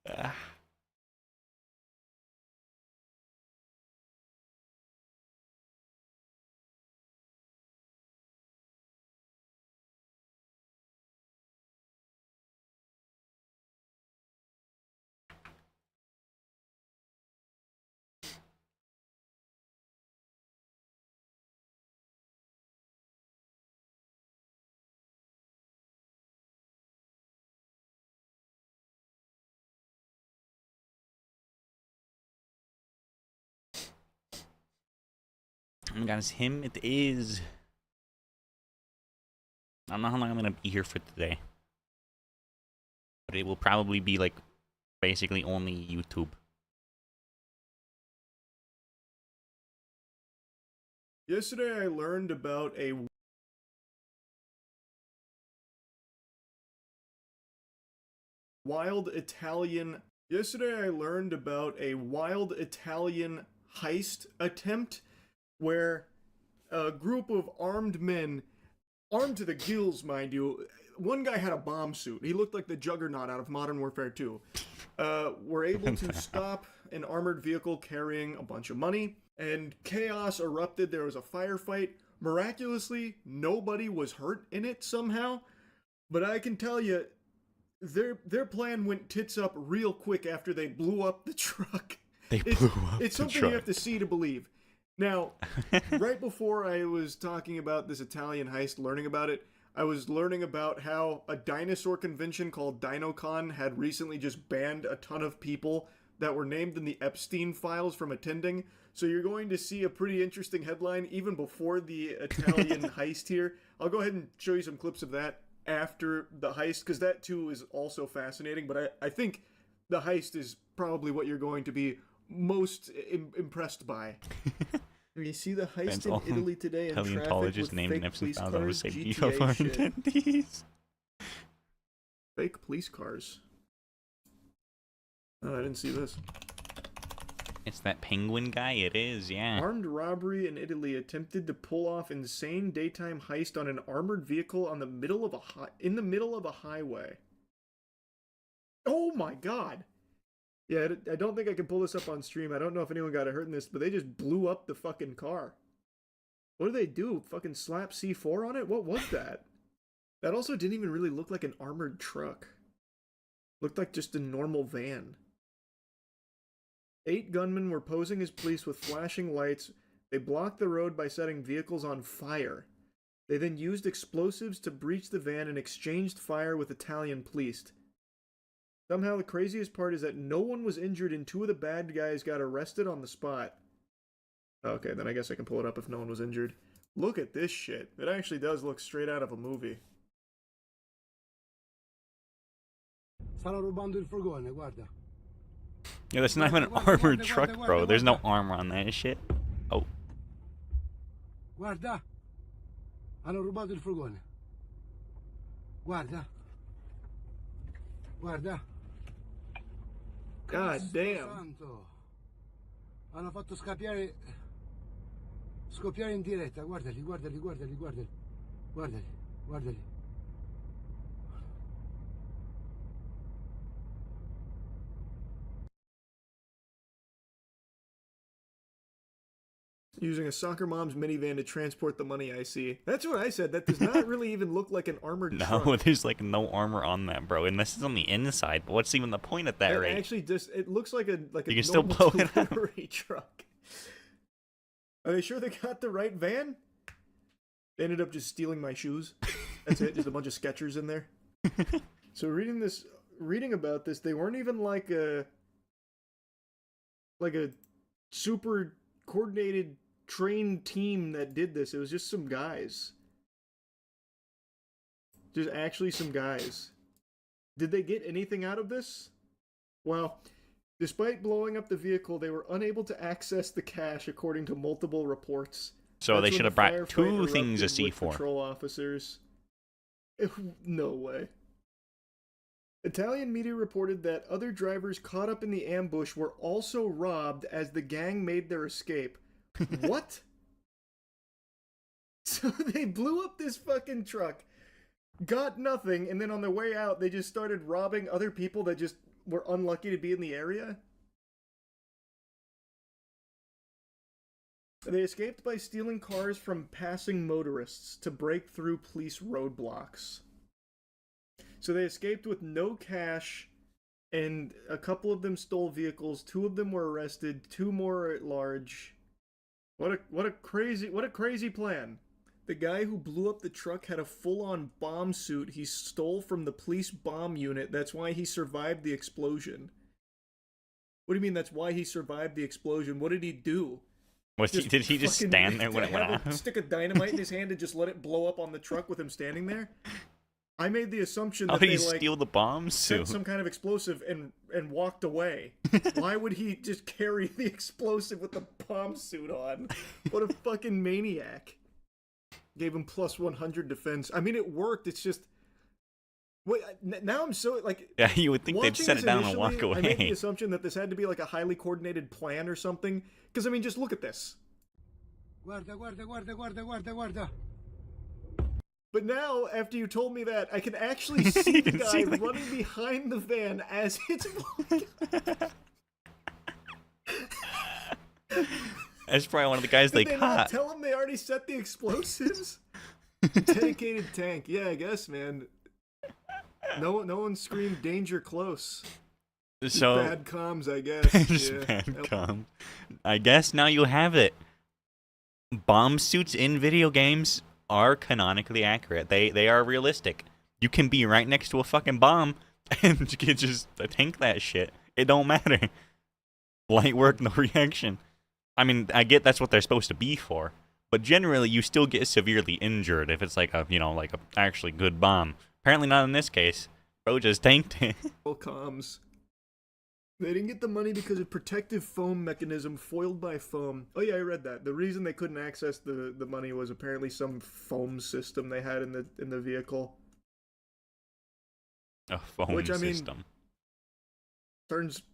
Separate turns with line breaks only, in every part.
Uh, oh my god, it's him. It is. I don't know how long I'm gonna be here for today, but it will probably be like basically only YouTube.
Yesterday I learned about a wild Italian heist attempt where a group of armed men, armed to the gills, mind you, one guy had a bomb suit. He looked like the Juggernaut out of Modern Warfare 2. Were able to stop an armored vehicle carrying a bunch of money, and chaos erupted. There was a firefight. Miraculously, nobody was hurt in it somehow. But I can tell you, their plan went tits up real quick after they blew up the truck.
They blew up
It's
the
something
truck.
you have to see to believe. Now, right before I was talking about this Italian heist, learning about it, I was learning about how a dinosaur convention called DinoCon had recently just banned a ton of people that were named in the Epstein files from attending. So you're going to see a pretty interesting headline even before the Italian heist here. I'll go ahead and show you some clips of that after the heist, because that too is also fascinating. But I think the heist is probably what you're going to be most impressed by. You see the heist in Italy today in traffic
Paleontologist
with
named
fake
Epstein
police
files on the
cars,
safety
GTA
of our
shit.
attendees.
Fake police cars. Oh, I didn't see this.
It's that penguin guy. It is, yeah.
Armed robbery in Italy attempted to pull off insane daytime heist on an armored vehicle on the middle of a highway. Oh my god. Yeah, I don't think I can pull this up on stream. I don't know if anyone got hurt in this, but they just blew up the fucking car. What did they do? Fucking slap C4 on it? What was that? That also didn't even really look like an armored truck. Looked like just a normal van. 8 gunmen were posing as police with flashing lights. They blocked the road by setting vehicles on fire. They then used explosives to breach the van and exchanged fire with Italian police. Somehow the craziest part is that no one was injured and 2 of the bad guys got arrested on the spot. Okay, then I guess I can pull it up if no one was injured. Look at this shit. It actually does look straight out of a movie.
Stanno rubando il furgone, guarda.
Yeah, that's not even an armored truck, bro. There's no armor on that shit. Oh.
Guarda. Hanno rubato il furgone. Guarda. Guarda.
God damn.
Santo. Hanno fatto scoppiare in diretta. Guardali, guardali, guardali, guardali. Guardali, guardali.
Using a soccer mom's minivan to transport the money, I see. That's what I said. That does not really even look like an armored truck.
No, there's like no armor on that, bro. And this is on the inside. But what's even the point at that rate?
Actually, just it looks like a
You can still blow it up.
delivery truck. Are they sure they got the right van? They ended up just stealing my shoes. That's it. Just a bunch of Skechers in there. So reading about this, they weren't even like a super coordinated trained team that did this. It was just some guys. Just actually some guys. Did they get anything out of this? Well, despite blowing up the vehicle, they were unable to access the cash according to multiple reports.
So
That's
they
when
should have
the
brought
firefight
2 things of
erupted with
C4.
Patrol officers. No way. Italian media reported that other drivers caught up in the ambush were also robbed as the gang made their escape. What? So they blew up this fucking truck, got nothing, and then on their way out, they just started robbing other people that just were unlucky to be in the area. They escaped by stealing cars from passing motorists to break through police roadblocks. So they escaped with no cash, and a couple of them stole vehicles. 2 of them were arrested. 2 more are at large. What a crazy plan. The guy who blew up the truck had a full-on bomb suit he stole from the police bomb unit. That's why he survived the explosion. What do you mean that's why he survived the explosion? What did he do?
Did he just stand there when it went off?
Stick a dynamite in his hand and just let it blow up on the truck with him standing there? I made the assumption that
How did
they
he steal the bomb suit?
some kind of explosive and walked away. Why would he just carry the explosive with the bomb suit on? What a fucking maniac. Gave him plus 100 defense. I mean, it worked. It's just... Wait, now I'm so, like...
Yeah, you would think they'd set it down and walk away.
I made the assumption that this had to be, like, a highly coordinated plan or something. Because, I mean, just look at this.
Guarda, guarda, guarda, guarda, guarda, guarda.
But now, after you told me that, I can actually see the guy running behind the van as it's...
That's probably one of the guys they
Did they
caught.
not tell him they already set the explosives? Dedicated tank. Yeah, I guess, man. No one screamed danger close.
So
Bad comms, I guess.
just
Yeah.
bad comms. I guess now you have it. Bomb suits in video games are canonically accurate. They are realistic. You can be right next to a fucking bomb and you can just tank that shit. It don't matter. Light work, no reaction. I mean, I get that's what they're supposed to be for, but generally you still get severely injured if it's like a actually good bomb. Apparently not in this case. Bro just tanked it.
Comms. They didn't get the money because of protective foam mechanism foiled by foam. Oh yeah, I read that. The reason they couldn't access the money was apparently some foam system they had in the vehicle.
A foam
Which, I mean,
system.
Turns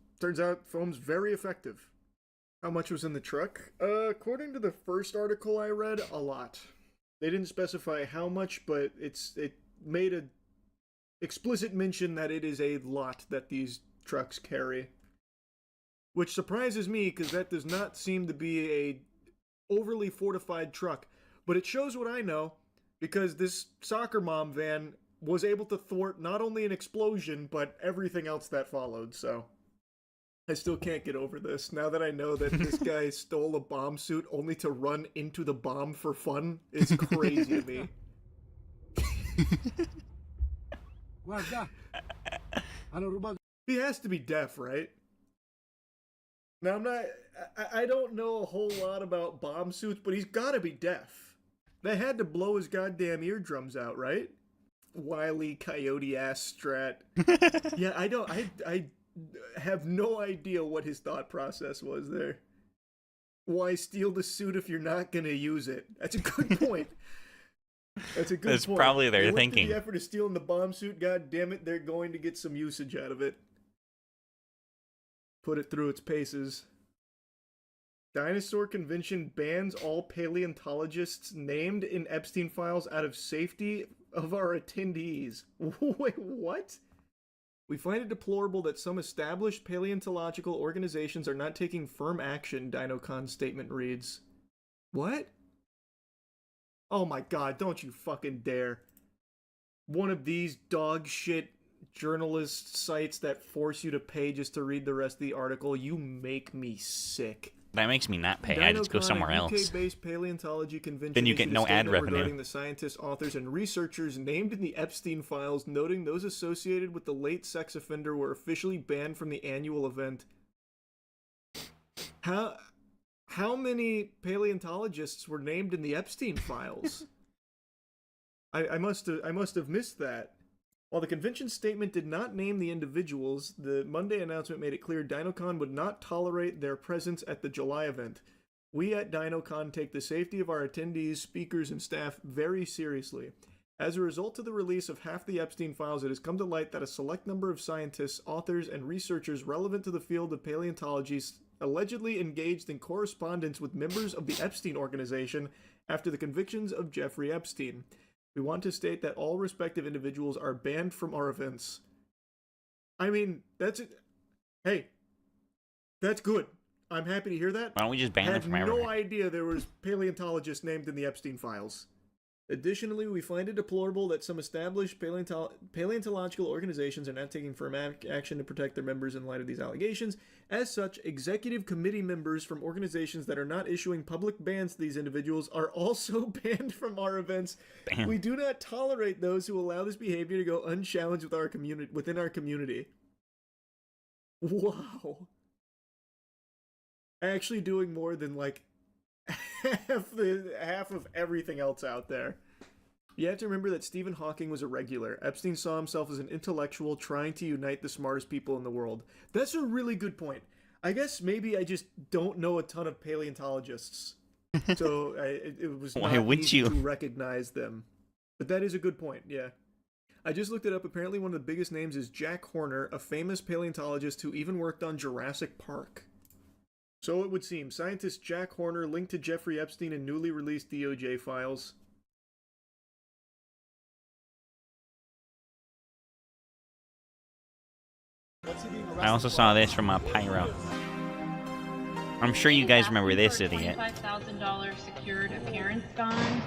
out foam's very effective. How much was in the truck? According to the first article I read, a lot. They didn't specify how much, but it made a explicit mention that it is a lot that these trucks carry. Which surprises me, because that does not seem to be a overly fortified truck. But it shows what I know, because this soccer mom van was able to thwart not only an explosion, but everything else that followed, so... I still can't get over this. Now that I know that this guy stole a bomb suit only to run into the bomb for fun, it's crazy to me.
Guarda. Hanno rubato.
He has to be deaf, right? Now, I don't know a whole lot about bomb suits, but he's gotta be deaf. They had to blow his goddamn eardrums out, right? Wily coyote ass strat. Yeah, I have no idea what his thought process was there. Why steal the suit if you're not gonna use it? That's a good point. That's a good point.
That's probably their
they went
thinking.
through the effort of stealing the bomb suit, god damn it, they're going to get some usage out of it. Put it through its paces. Dinosaur Convention bans all paleontologists named in Epstein files out of safety of our attendees. Wait, what? We find it deplorable that some established paleontological organizations are not taking firm action, DinoCon's statement reads. What? Oh my god, don't you fucking dare. One of these dog shit journalist sites that force you to pay just to read the rest of the article, you make me sick.
That makes me not pay. I just go somewhere else.
UK-based paleontology convention.
Then you get no ad revenue.
Regarding the scientists, authors, and researchers named in the Epstein files, noting those associated with the late sex offender were officially banned from the annual event. How many paleontologists were named in the Epstein files? I must have missed that. While the convention statement did not name the individuals, the Monday announcement made it clear DinoCon would not tolerate their presence at the July event. We at DinoCon take the safety of our attendees, speakers, and staff very seriously. As a result of the release of half the Epstein files, it has come to light that a select number of scientists, authors, and researchers relevant to the field of paleontology allegedly engaged in correspondence with members of the Epstein organization after the convictions of Jeffrey Epstein. We want to state that all respective individuals are banned from our events. I mean, Hey, that's good. I'm happy to hear that.
Why don't we just ban
I
them
had
from everywhere?
no idea there was paleontologists named in the Epstein files. Additionally, we find it deplorable that some established paleontological organizations are not taking firm action to protect their members in light of these allegations. As such, executive committee members from organizations that are not issuing public bans to these individuals are also banned from our events.
Damn.
We do not tolerate those who allow this behavior to go unchallenged within our community. Wow. Actually doing more than like half of everything else out there. You have to remember that Stephen Hawking was a regular. Epstein saw himself as an intellectual trying to unite the smartest people in the world. That's a really good point. I guess maybe I just don't know a ton of paleontologists, so it was
Why
not
wouldn't
easy
you?
to recognize them. But that is a good point, yeah. I just looked it up. Apparently one of the biggest names is Jack Horner, a famous paleontologist who even worked on Jurassic Park. So it would seem. Scientist Jack Horner linked to Jeffrey Epstein in newly released DOJ files.
I also saw this from Pyro. I'm sure you guys remember this idiot.
$25,000 secured appearance bond.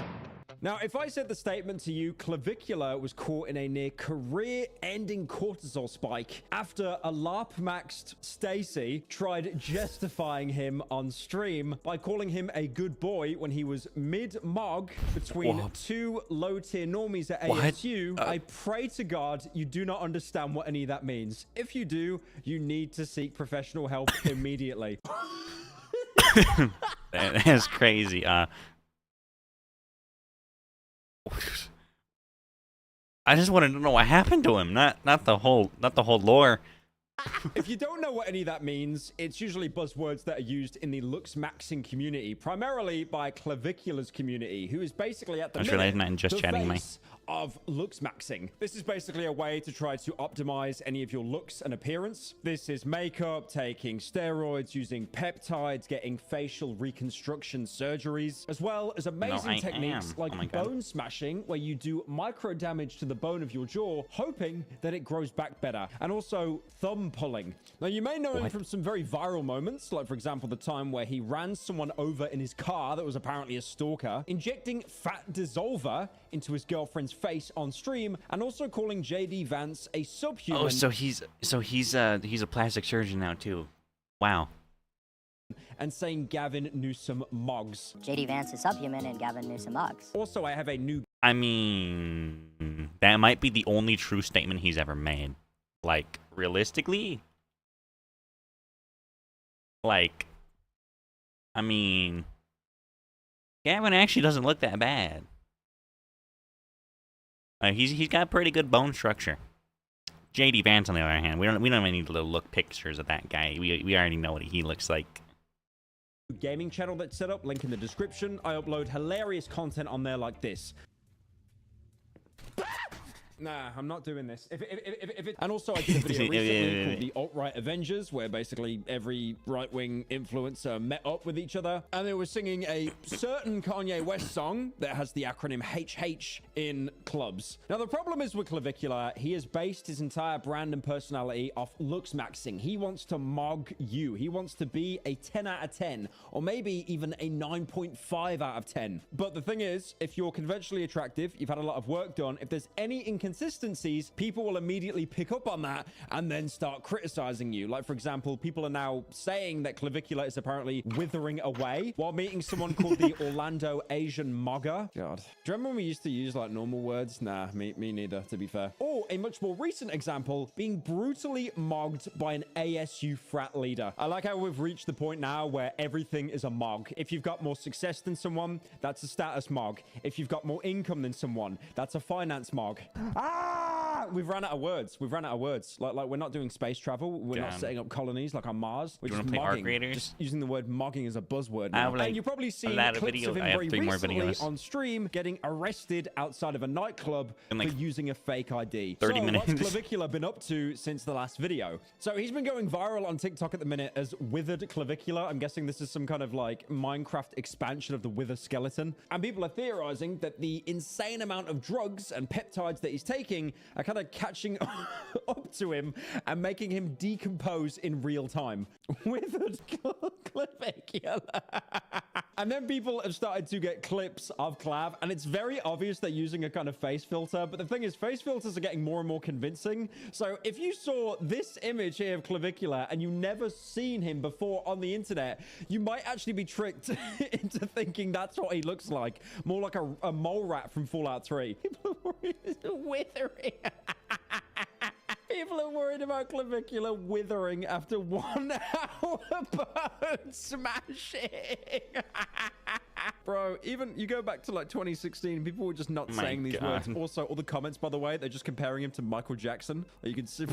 Now, if I said the statement to you, Clavicular was caught in a near career-ending cortisol spike after a LARP-maxed Stacy tried justifying him on stream by calling him a good boy when he was mid-mog between
What?
two low-tier normies at
What?
ASU, I pray to God you do not understand what any of that means. If you do, you need to seek professional help immediately.
That's crazy. I just wanted to know what happened to him, not the whole lore.
If you don't know what any of that means, it's usually buzzwords that are used in the lux maxing community, primarily by Clavicular's community, who is basically at the
I just realized
minute
I'm just
the
chatting to me.
face of lux maxing. This is basically a way to try to optimize any of your looks and appearance. This is makeup, taking steroids, using peptides, getting facial reconstruction surgeries, as well as amazing
I
techniques
am.
like
Oh my God.
bone smashing, where you do micro damage to the bone of your jaw, hoping that it grows back better, and also thumb pulling. Now, you may know him
What?
from some very viral moments, like, for example, the time where he ran someone over in his car that was apparently a stalker, injecting fat dissolver into his girlfriend's face on stream, and also calling JD Vance a subhuman.
Oh, so he's a plastic surgeon now too. Wow.
And saying Gavin Newsom mogs.
JD Vance is subhuman and Gavin Newsom mugs.
Also, I have a new
I mean, that might be the only true statement he's ever made. Like, realistically? Like, I mean, Gavin actually doesn't look that bad. He's got pretty good bone structure. JD Vance, on the other hand, we don't even need to look pictures of that guy. We already know what he looks like.
gaming channel that's set up, link in the description. I upload hilarious content on there like this. Nah, I'm not doing this. And also, I did a video recently called the Alt-Right Avengers, where basically every right-wing influencer met up with each other, and they were singing a certain Kanye West song that has the acronym HH in clubs. Now, the problem is with Clavicular, he has based his entire brand and personality off looks maxing. He wants to mog you. He wants to be a 10 out of 10, or maybe even a 9.5 out of 10. But the thing is, if you're conventionally attractive, you've had a lot of work done, if there's any inconsistencies, people will immediately pick up on that and then start criticizing you. Like, for example, people are now saying that Clavicular is apparently withering away while meeting someone called the Orlando Asian Mogger. God. Do you remember when we used to use like normal words? Nah, me neither, to be fair. Or a much more recent example, being brutally mogged by an ASU frat leader. I like how we've reached the point now where everything is a mog. If you've got more success than someone, that's a status mog. If you've got more income than someone, that's a finance mog. We've run out of words. We've run out of words. Like we're not doing space travel. We're not setting up colonies like on Mars. We're
Do you
just
wanna play Arc
mogging.
Raiders?
Just using the word mogging as a buzzword
I
now.
have, like,
And you probably see
a lot of
clips
videos.
of him
I have
very
3 more
recently
videos.
on stream getting arrested outside of a nightclub
In, like,
for using a fake ID.
30
so
minutes.
what's Clavicular been up to since the last video? So he's been going viral on TikTok at the minute as Withered Clavicular. I'm guessing this is some kind of like Minecraft expansion of the Wither skeleton. And people are theorizing that the insane amount of drugs and peptides that he's taking are kind of catching up to him and making him decompose in real time. Withered Clavicula. And then people have started to get clips of Clav, and it's very obvious they're using a kind of face filter. But the thing is, face filters are getting more and more convincing. So if you saw this image here of Clavicula and you never seen him before on the internet, you might actually be tricked into thinking that's what he looks like. More like a mole rat from Fallout 3. People are withering. People are worried about Clavicula withering after 1 hour bone smashing. Bro, even you go back to like 2016, people were just not saying these words. Also, all the comments, by the way, they're just comparing him to Michael Jackson. You can see.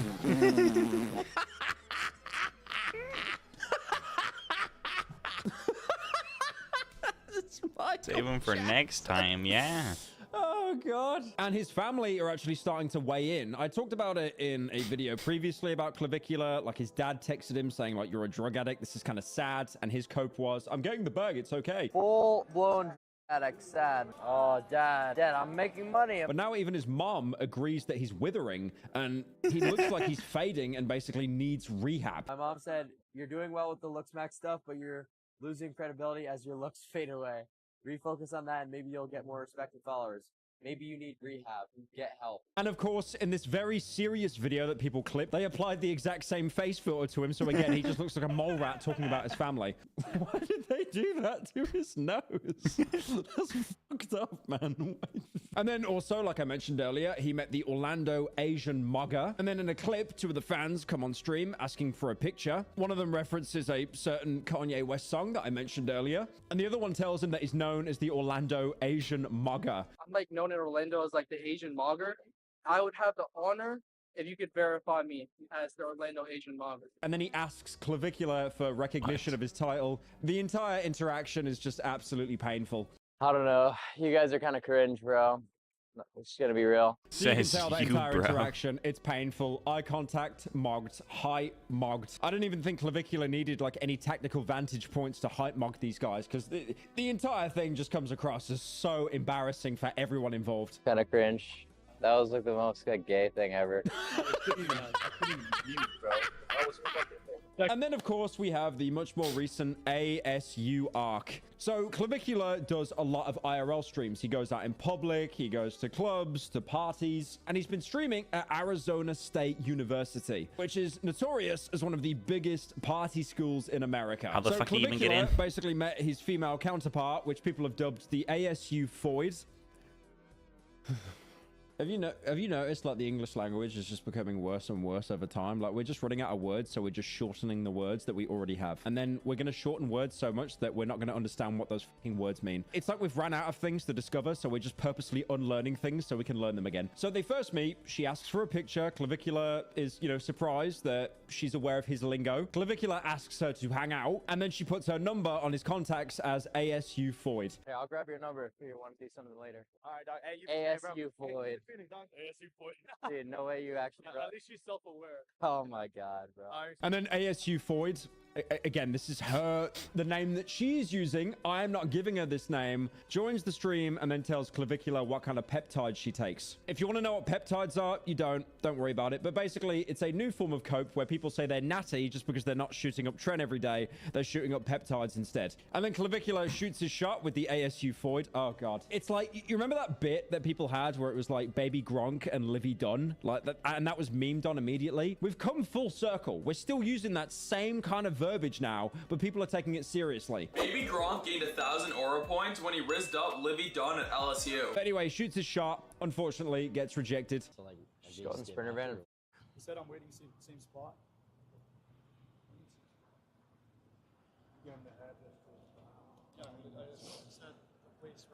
Save him for next time, yeah.
Oh, God. And his family are actually starting to weigh in. I talked about it in a video previously about Clavicula. Like, his dad texted him saying, like, you're a drug addict. This is kind of sad. And his cope was, I'm getting the bag. It's okay.
Full-blown addict, sad. Oh, Dad, I'm making money.
But now even his mom agrees that he's withering, and he looks like he's fading and basically needs rehab.
My mom said, you're doing well with the looks max stuff, but you're losing credibility as your looks fade away. Refocus on that and maybe you'll get more respect and followers. Maybe you need rehab. Get help.
And of course, in this very serious video that people clip, they applied the exact same face filter to him. So again, he just looks like a mole rat talking about his family. Why did they do that to his nose? That's fucked up, man. And then also, like I mentioned earlier, he met the Orlando Asian mugger. And then in a clip, 2 of the fans come on stream asking for a picture. One of them references a certain Kanye West song that I mentioned earlier. And the other one tells him that he's known as the Orlando Asian mugger.
I'm like known in Orlando as like the Asian mogger. I would have the honor if you could verify me as the Orlando Asian mogger.
And then he asks Clavicula for recognition of his title. The entire interaction is just absolutely painful.
I don't know. You guys are kind of cringe, bro. It's just gonna be real.
So you can tell that entire interaction. It's painful. Eye contact, mogged. Height, mogged. I don't even think Clavicula needed like any tactical vantage points to height mog these guys, because the entire thing just comes across as so embarrassing for everyone involved.
Kind of cringe. That was like the most like, gay thing ever.
And then, of course, we have the much more recent ASU arc. So Clavicula does a lot of IRL streams. He goes out in public, he goes to clubs, to parties, and he's been streaming at Arizona State University, which is notorious as one of the biggest party schools in America.
How the fuck did he even get in?
Basically met his female counterpart, which people have dubbed the ASU Foid. Have you noticed like the English language is just becoming worse and worse over time? Like we're just running out of words, so we're just shortening the words that we already have. And then we're going to shorten words so much that we're not going to understand what those fucking words mean. It's like we've ran out of things to discover, so we're just purposely unlearning things so we can learn them again. So they first meet, she asks for a picture. Clavicula is, surprised that she's aware of his lingo. Clavicula asks her to hang out, and then she puts her number on his contacts as ASU Foid.
Hey, I'll grab your number if you want to do something later.
All right, dog. Hey,
ASU Foid.
ASU Foid.
Dude, no way you actually.
At least she's self-aware.
Oh my god, bro.
And then ASU Foid. Again, this is the name that she's using. I am not giving her this name. Joins the stream and then tells Clavicula what kind of peptides she takes. If you want to know what peptides are, you don't worry about it. But basically, it's a new form of cope where people say they're natty just because they're not shooting up Tren every day. They're shooting up peptides instead. And then Clavicula shoots his shot with the ASU Foid. Oh, God. It's like, you remember that bit that people had where it was like Baby Gronk and Livy Dunn? Like that, and that was memed on immediately. We've come full circle. We're still using that same kind of verbiage now, but people are taking it seriously.
Baby Gronk gained 1,000 aura points when he rizzed up Livy Dunn at LSU.
But anyway, shoots his shot, unfortunately gets rejected.
So, like, just go in sprinter van.
He said I'm waiting same spot.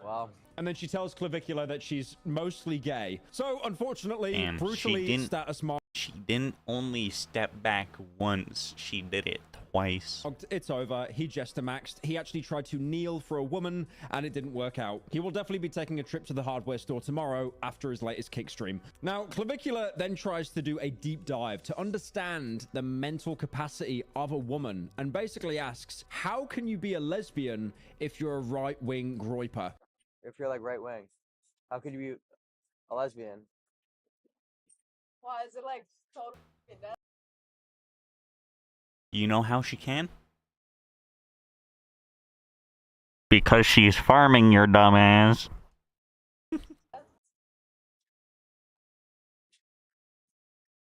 Wow.
And then she tells Clavicula that she's mostly gay. So, unfortunately,
Damn,
brutally status mark.
She didn't only step back once, she did it twice.
It's over. He jester maxed. He actually tried to kneel for a woman, and it didn't work out. He will definitely be taking a trip to the hardware store tomorrow after his latest kick stream. Now, Clavicula then tries to do a deep dive to understand the mental capacity of a woman, and basically asks, how can you be a lesbian if you're a right-wing groiper?
If you're like right wing, how could you be a lesbian? Why is it like total?
You know how she can? Because she's farming, your dumbass.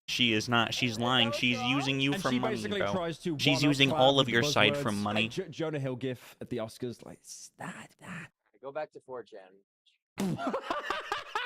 She is not. She's lying. She's using you
And
for
she
money,
basically
bro.
tries to
She's
one-up
using
Clav
all
with
of your
the
side for
buzzwords.
money.
Jonah Hill gif at the Oscars, like that.
Go back to 4chan.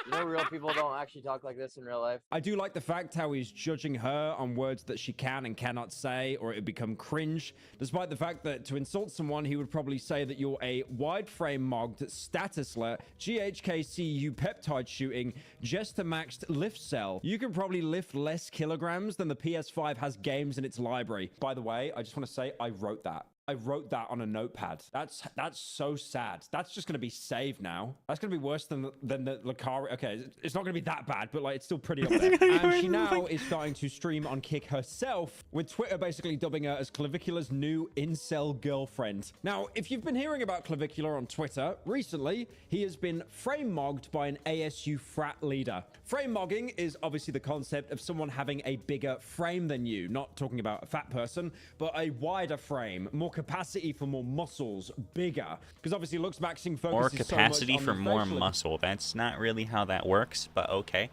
You know, real people don't actually talk like this in real life.
I do like the fact how he's judging her on words that she can and cannot say, or it would become cringe, despite the fact that to insult someone, he would probably say that you're a wide-frame mogged, statusler, GHKCU peptide shooting, jester maxed lift cell. You can probably lift less kilograms than the PS5 has games in its library. By the way, I just want to say I wrote that. I wrote that on a notepad. That's so sad. That's just gonna be saved now. That's gonna be worse than the Lucari. Okay, it's not gonna be that bad, but like it's still pretty up there. And she now is starting to stream on Kick herself, with Twitter basically dubbing her as Clavicula's new incel girlfriend. Now, if you've been hearing about Clavicula on Twitter recently, he has been frame mogged by an ASU frat leader. Frame mogging is obviously the concept of someone having a bigger frame than you. Not talking about a fat person, but a wider frame, more capacity for more muscles, bigger, because obviously looks maxing focuses
More
so much
capacity
on
for
the
more
facial
muscle. That's not really how that works, but okay.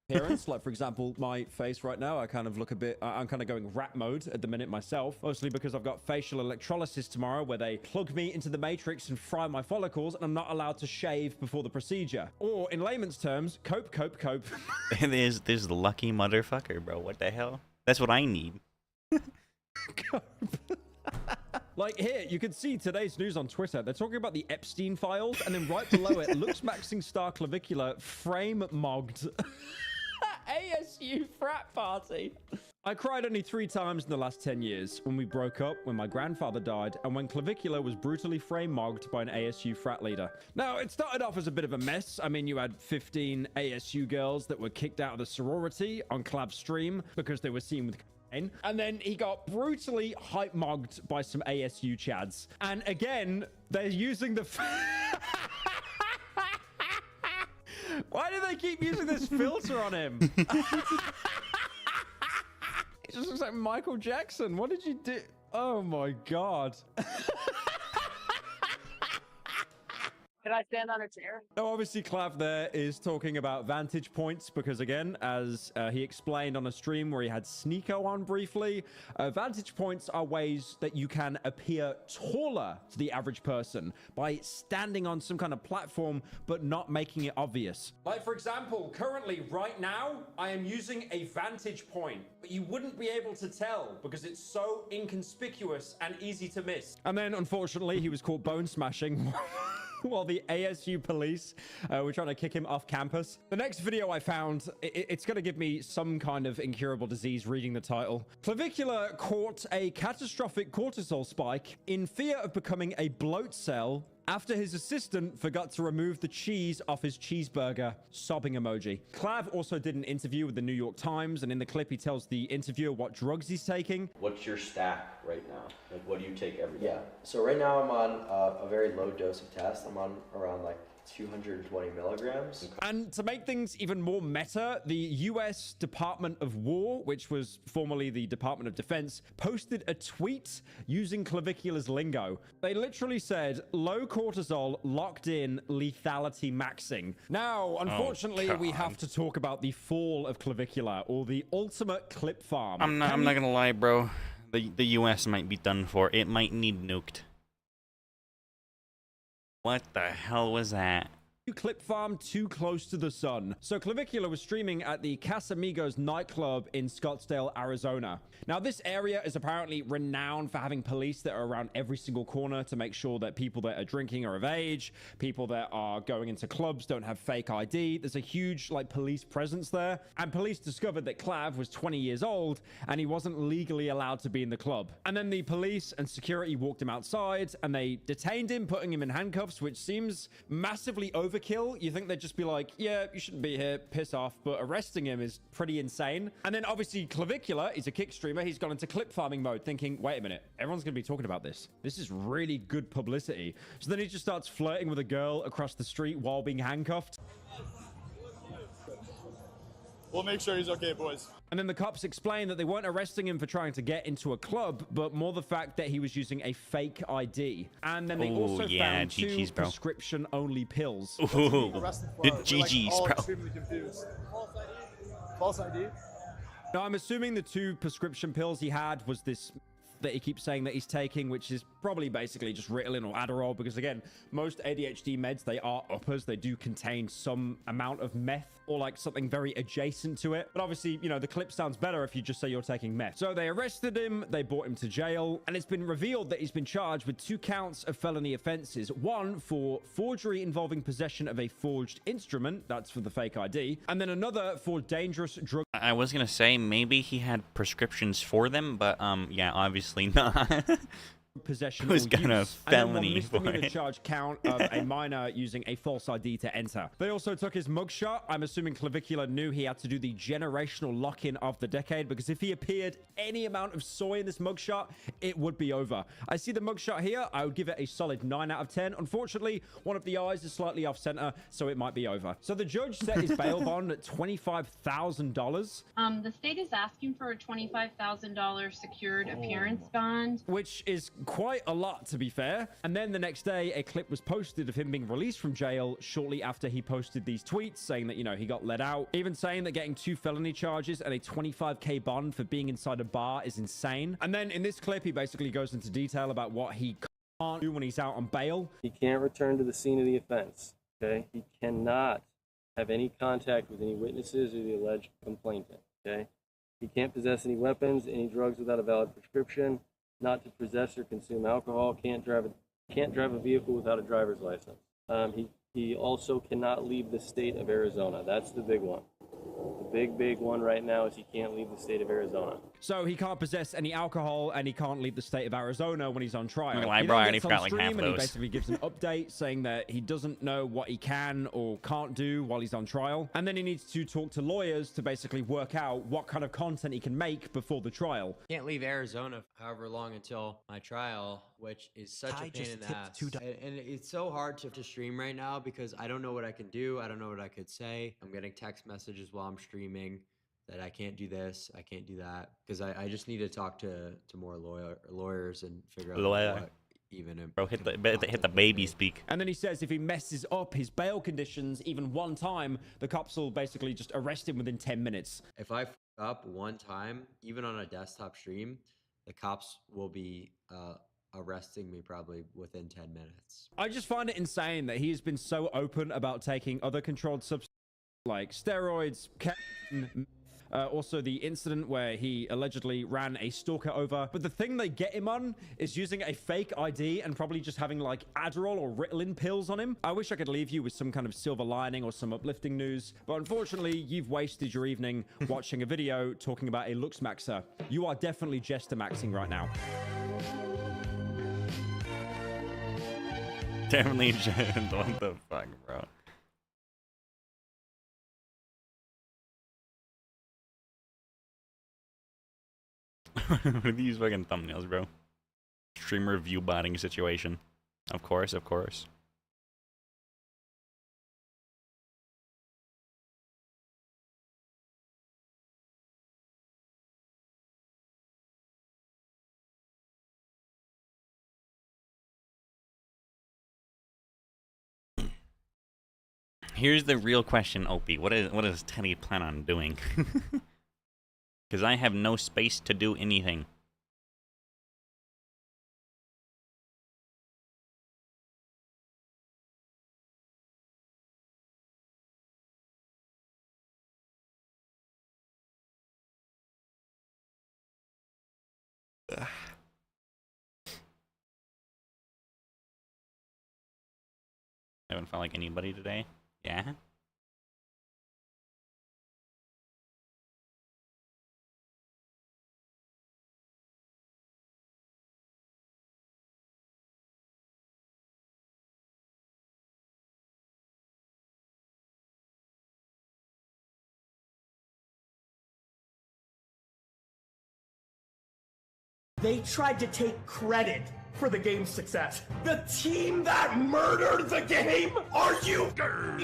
appearance. Like, for example, my face right now, I kind of look a bit, I'm kind of going rat mode at the minute myself, mostly because I've got facial electrolysis tomorrow where they plug me into the matrix and fry my follicles, and I'm not allowed to shave before the procedure. Or in layman's terms, cope.
There's the lucky motherfucker, bro. What the hell? That's what I need.
Cope. Like here, you can see today's news on Twitter. They're talking about the Epstein files, and then right below it, looks maxing star Clavicula frame mogged. ASU frat party. I cried only 3 times in the last 10 years. When we broke up, when my grandfather died, and when Clavicula was brutally frame mogged by an ASU frat leader. Now, it started off as a bit of a mess. I mean, you had 15 ASU girls that were kicked out of the sorority on Clav's stream because they were seen with and then he got brutally hype mogged by some ASU chads. And again, they're using the... Why do they keep using this filter on him? It just looks like Michael Jackson. What did you do? Oh my God.
Can I stand on a chair?
Now, obviously, Clav there is talking about vantage points because, again, as he explained on a stream where he had Sneeko on briefly, vantage points are ways that you can appear taller to the average person by standing on some kind of platform but not making it obvious. Like, for example, currently, right now, I am using a vantage point, but you wouldn't be able to tell because it's so inconspicuous and easy to miss. And then, unfortunately, he was caught bone smashing while the ASU police were trying to kick him off campus. The next video I found, it's going to give me some kind of incurable disease reading the title. Clavicula caught a catastrophic cortisol spike in fear of becoming a bloat cell after his assistant forgot to remove the cheese off his cheeseburger. Sobbing emoji. Clav also did an interview with the New York Times, and in the clip he tells the interviewer what drugs he's taking.
What's your stack right now? Like, what do you take every day? Yeah, so right now I'm on a very low dose of test. I'm on around like 220 milligrams.
And to make things even more meta, the US Department of War, which was formerly the Department of Defense, posted a tweet using Clavicula's lingo. They literally said, low cortisol, locked in, lethality maxing. Now, unfortunately, we have to talk about the fall of Clavicula, or the ultimate clip farm.
I'm not gonna lie, bro. The US might be done for. It might need nuked. What the hell was that?
Clip farm too close to the sun. So Clavicula was streaming at the Casamigos nightclub in Scottsdale, Arizona. Now, this area is apparently renowned for having police that are around every single corner to make sure that people that are drinking are of age, people that are going into clubs don't have fake ID. There's a huge, like, police presence there. And police discovered that Clav was 20 years old and he wasn't legally allowed to be in the club. And then the police and security walked him outside and they detained him, putting him in handcuffs, which seems massively overkill. You think they'd just be like, yeah, you shouldn't be here, piss off, but arresting him is pretty insane. And then obviously Clavicula, he's a kick streamer, he's gone into clip farming mode, thinking, wait a minute, everyone's gonna be talking about this. This is really good publicity. So then he just starts flirting with a girl across the street while being handcuffed.
We'll make sure he's okay, boys.
And then the cops explained that they weren't arresting him for trying to get into a club, but more the fact that he was using a fake ID. And then they also found two prescription-only pills.
Ooh,
GG's, bro. False ID?
Now, I'm assuming the two prescription pills he had was this that he keeps saying that he's taking, which is probably basically just Ritalin or Adderall, because again, most ADHD meds, they are uppers. They do contain some amount of meth or like something very adjacent to it. But obviously, you know, the clip sounds better if you just say you're taking meth. So they arrested him, they brought him to jail, and it's been revealed that he's been charged with 2 counts of felony offenses. One for forgery involving possession of a forged instrument, that's for the fake ID, and then another for dangerous drug.
I was gonna say maybe he had prescriptions for them, but yeah, obviously not.
Possession
Who's got a felony
for
for it?
Charge count of a minor using a false ID to enter. They also took his mugshot. I'm assuming Clavicular knew he had to do the generational lock-in of the decade, because if he appeared any amount of soy in this mugshot, it would be over. I see the mugshot here. I would give it a solid 9 out of 10. Unfortunately, one of the eyes is slightly off center, so it might be over. So the judge set his bail bond at $25,000.
The state is asking for a $25,000 secured appearance bond,
which is quite a lot, to be fair. And then the next day, a clip was posted of him being released from jail shortly after he posted these tweets saying that, you know, he got let out, even saying that getting 2 felony charges and a $25K bond for being inside a bar is insane. And then in this clip, he basically goes into detail about what he can't do when he's out on bail.
He can't return to the scene of the offense, okay? He cannot have any contact with any witnesses or the alleged complainant, okay? He can't possess any weapons, any drugs without a valid prescription, not to possess or consume alcohol, can't drive a vehicle without a driver's license. He also cannot leave the state of Arizona. That's the big one. The big one right now is he can't leave the state of Arizona.
So he can't possess any alcohol and he can't leave the state of Arizona when he's on trial.
Well, I already forgot like half
and
those.
He basically gives an update saying that he doesn't know what he can or can't do while he's on trial. And then he needs to talk to lawyers to basically work out what kind of content he can make before the trial.
Can't leave Arizona however long until my trial, which is such a pain in the ass. And it's so hard to stream right now because I don't know what I can do. I don't know what I could say. I'm getting text messages while I'm streaming that I can't do this, I can't do that, because I just need to talk to more lawyers and figure out what even.
Bro, hit the baby speak.
And then he says if he messes up his bail conditions even one time, the cops will basically just arrest him within 10 minutes.
If I f up one time, even on a desktop stream, the cops will be arresting me probably within 10 minutes.
I just find it insane that he has been so open about taking other controlled substances like steroids, also the incident where he allegedly ran a stalker over. But the thing they get him on is using a fake ID and probably just having like Adderall or Ritalin pills on him. I wish I could leave you with some kind of silver lining or some uplifting news, but unfortunately you've wasted your evening watching a video talking about a looks maxer. You are definitely jester maxing right now.
Definitely what the fuck, bro. What are these fucking thumbnails, bro? Streamer view botting situation. Of course, of course. Here's the real question, Opie. What does Teddy plan on doing? Because I have no space to do anything. Ugh. I haven't felt like anybody today. Yeah?
They tried to take credit for the game's success. The team that murdered the game? Are you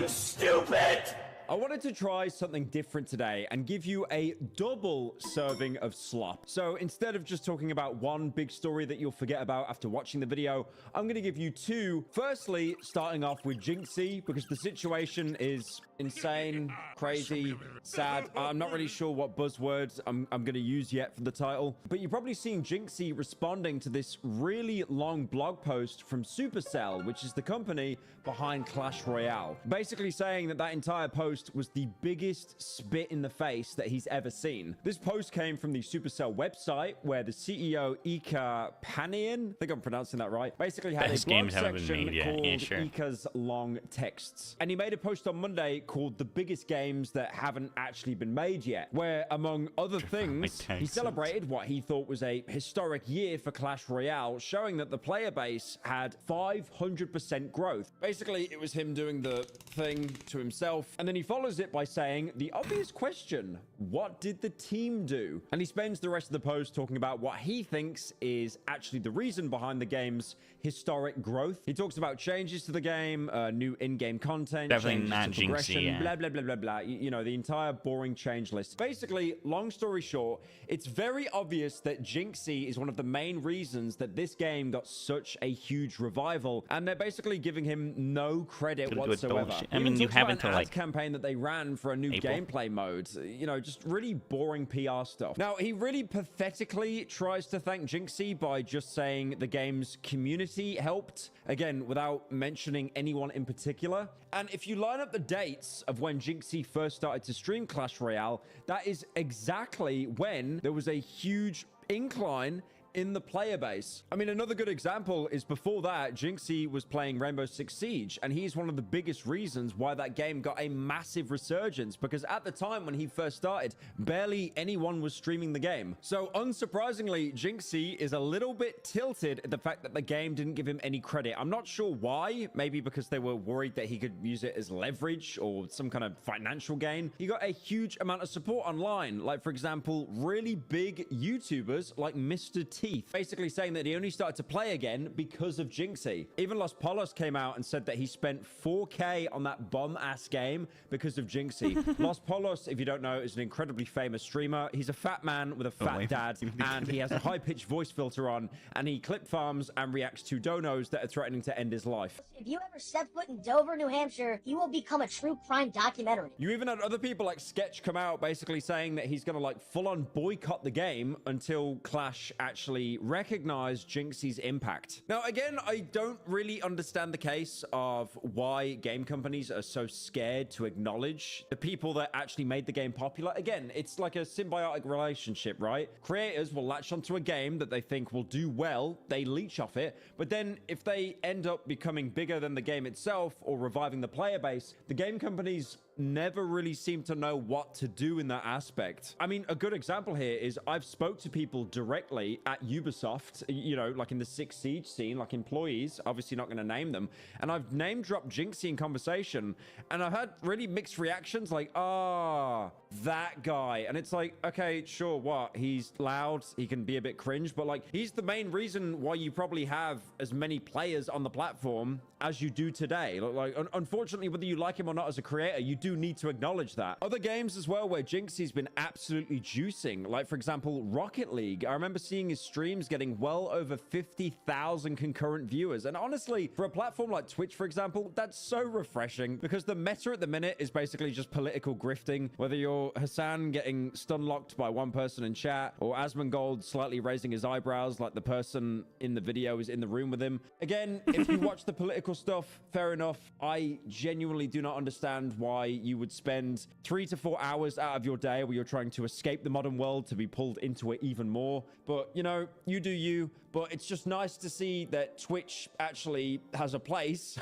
stupid?
I wanted to try something different today and give you a double serving of slop. So instead of just talking about one big story that you'll forget about after watching the video, I'm going to give you two. Firstly, starting off with Jinxie, because the situation is insane, crazy, sad. I'm not really sure what buzzwords I'm going to use yet for the title, but you're probably seeing Jinxie responding to this really long blog post from Supercell, which is the company behind Clash Royale, basically saying that that entire post was the biggest spit in the face that he's ever seen. This post came from the Supercell website, where the CEO Ika Panian, I think I'm pronouncing that right, basically had a blog section called Ika's long texts, and he made a post on Monday called The Biggest Games That Haven't Actually Been Made Yet, where among other things, he celebrated what he thought was a historic year for Clash Royale, showing that the player base had 500% growth. Basically, it was him doing the thing to himself, and then he follows it by saying the obvious question: what did the team do? And he spends the rest of the post talking about what he thinks is actually the reason behind the game's historic growth. He talks about changes to the game, new in-game content,
definitely not Jinxie,
blah, blah, blah, blah, blah. You know, the entire boring change list. Basically, long story short, it's very obvious that Jinxie is one of the main reasons that this game got such a huge revival, and they're basically giving him no credit whatsoever.
I mean, you haven't
an ad campaign that they ran for a new gameplay mode. You know, just really boring PR stuff. Now, he really pathetically tries to thank Jinxie by just saying the game's community helped, again, without mentioning anyone in particular. And if you line up the dates of when Jinxie first started to stream Clash Royale, that is exactly when there was a huge incline in the player base. I mean, another good example is before that, Jinxie was playing Rainbow Six Siege, and he's one of the biggest reasons why that game got a massive resurgence, because at the time when he first started, barely anyone was streaming the game. So unsurprisingly, Jinxie is a little bit tilted at the fact that the game didn't give him any credit. I'm not sure why. Maybe because they were worried that he could use it as leverage or some kind of financial gain. He got a huge amount of support online, like for example, really big YouTubers like Mr. Teeth, basically saying that he only started to play again because of Jinxie. Even Los Polos came out and said that he spent 4K on that bum-ass game because of Jinxie. Los Polos, if you don't know, is an incredibly famous streamer. He's a fat man with a fat dad, and he has a high-pitched voice filter on, and he clip farms and reacts to donos that are threatening to end his life.
If you ever set foot in Dover, New Hampshire, you will become a true crime documentary.
You even had other people like Sketch come out basically saying that he's gonna like full-on boycott the game until Clash actually recognize Jinxie's impact. Now, again, I don't really understand the case of why game companies are so scared to acknowledge the people that actually made the game popular. Again, it's like a symbiotic relationship, right? Creators will latch onto a game that they think will do well, they leech off it, but then if they end up becoming bigger than the game itself or reviving the player base, the game companies never really seem to know what to do in that aspect. I mean, a good example here is I've spoke to people directly at Ubisoft, you know, like in the Six Siege scene, like employees, obviously not going to name them, and I've name dropped Jinxie in conversation, and I've had really mixed reactions, like, that guy, and it's like, okay, sure, what? He's loud, he can be a bit cringe, but like, he's the main reason why you probably have as many players on the platform as you do today. Like, unfortunately, whether you like him or not as a creator, you do need to acknowledge that. Other games as well where Jinxie's been absolutely juicing, like for example Rocket League. I remember seeing his streams getting well over 50,000 concurrent viewers, and honestly, for a platform like Twitch, for example, that's so refreshing, because the meta at the minute is basically just political grifting. Whether you're Hassan getting stun locked by one person in chat, or Asmongold slightly raising his eyebrows like the person in the video is in the room with him. Again, if you watch the political stuff, fair enough. I genuinely do not understand why you would spend 3 to 4 hours out of your day where you're trying to escape the modern world to be pulled into it even more. But, you know, you do you. But it's just nice to see that Twitch actually has a place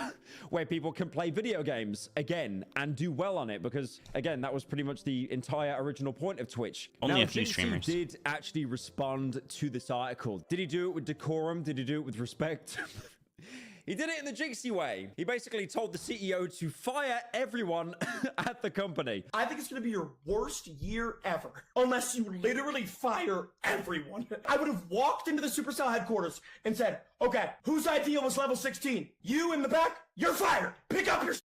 where people can play video games again and do well on it, because, again, that was pretty much the entire original point of Twitch.
Only
now,
a few streamers
did actually respond to this article. Did he do it with decorum? Did he do it with respect? He did it in the Jinxie way. He basically told the CEO to fire everyone at the company.
I think it's going to be your worst year ever, unless you literally fire everyone. I would have walked into the Supercell headquarters and said, okay, whose idea was level 16? You in the back? You're fired. Pick up your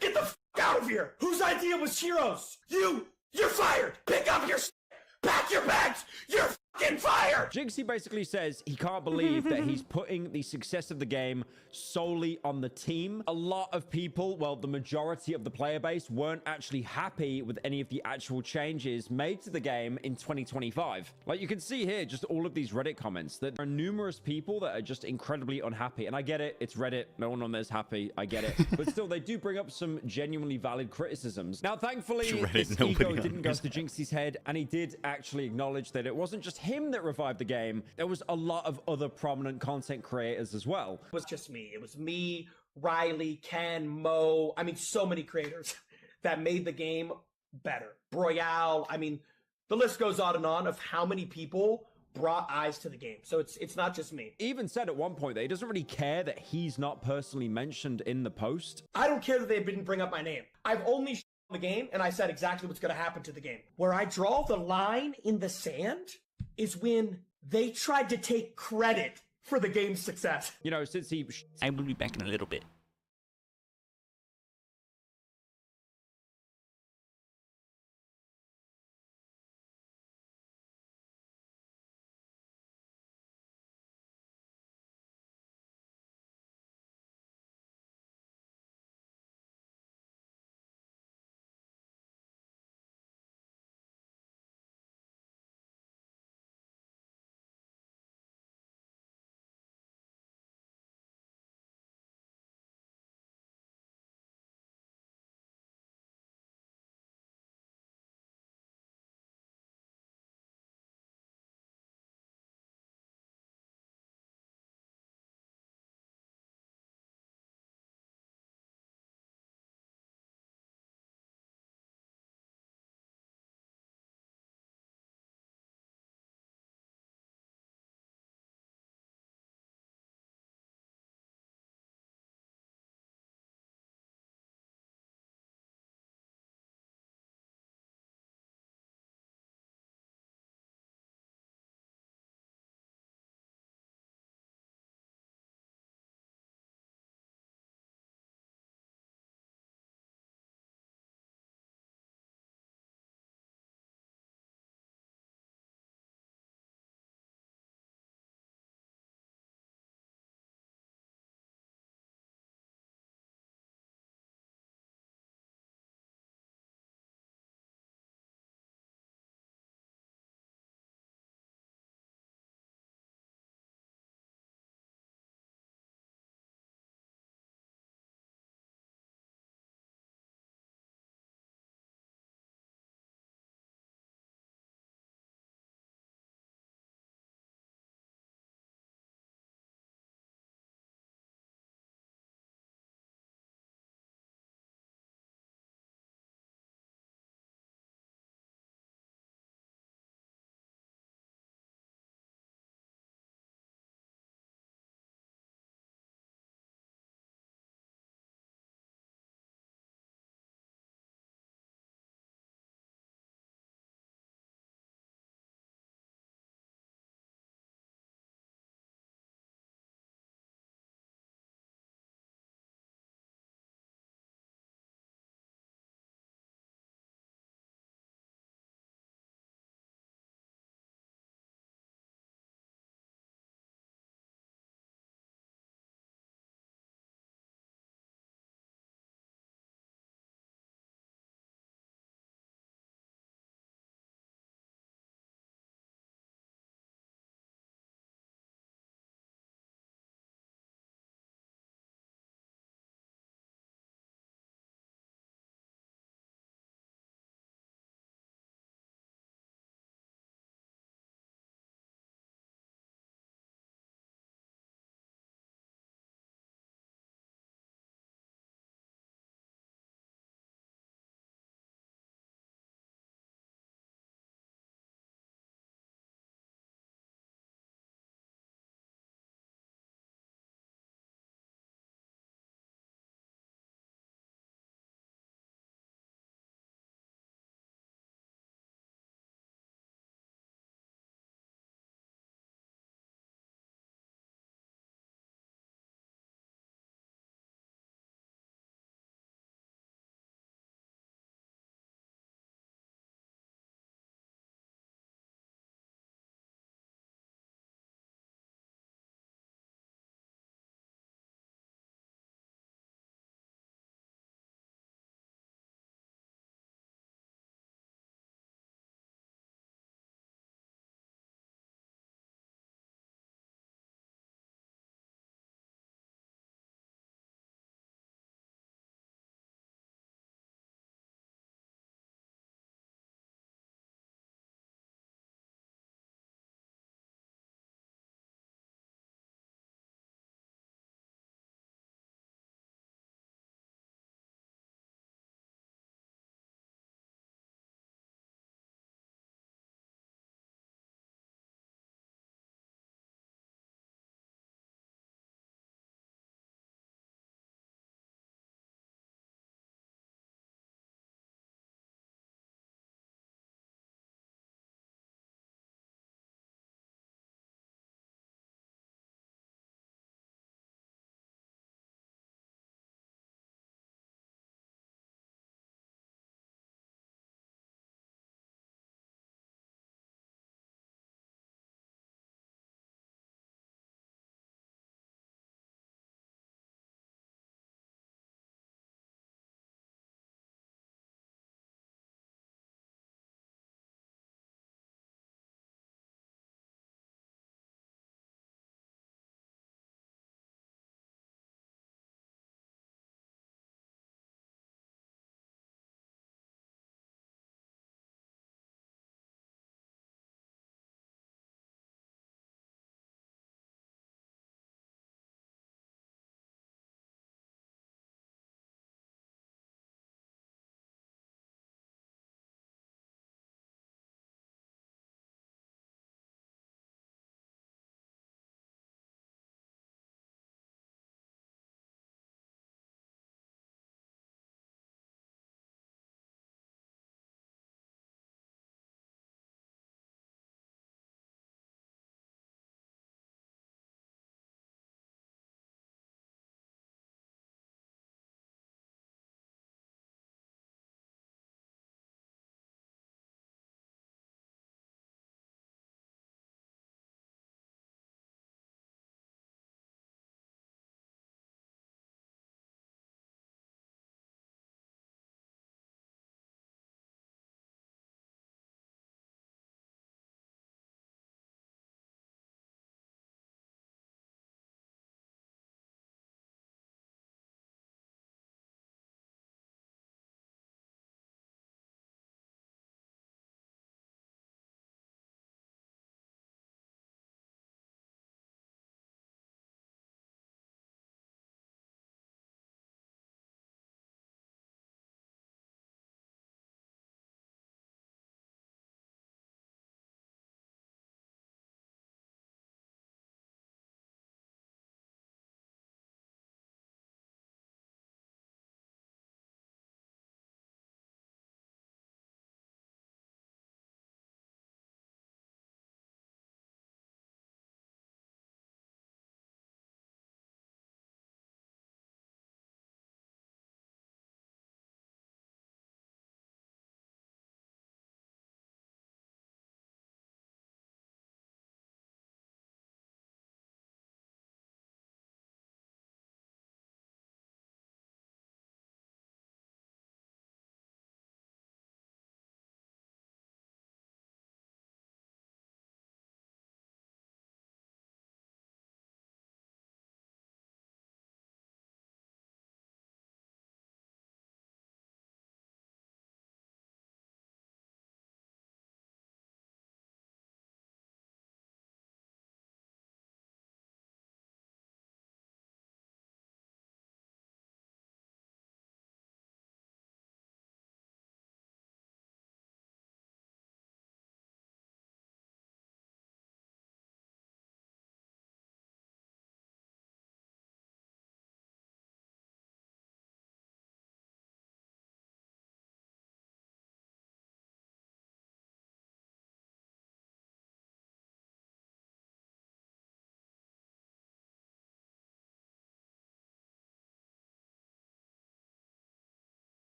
get the out of here. Whose idea was heroes? You're fired. Pick up your pack your bags. You're fucking fired.
Jinxie basically says he can't believe that he's putting the success of the game solely on the team. A lot of people, well, the majority of the player base weren't actually happy with any of the actual changes made to the game in 2025. Like you can see here, just all of these Reddit comments, that there are numerous people that are just incredibly unhappy. And I get it, it's Reddit, no one on there's happy, I get it. But still, they do bring up some genuinely valid criticisms. Now, thankfully, his ego didn't go to Jinxie's head, and he did actually acknowledge that it wasn't just him that revived the game. There was a lot of other prominent content creators as well.
It was just me. It was me, Riley, Ken, Mo. I mean, so many creators that made the game better. Royale. I mean, the list goes on of how many people brought eyes to the game. So it's not just me.
He even said at one point that he doesn't really care that he's not personally mentioned in the post.
I don't care that they didn't bring up my name. I've only the game and I said exactly what's going to happen to the game. Where I draw the line in the sand is when they tried to take credit for the game's success.
You know, since he...
I will be back in a little bit.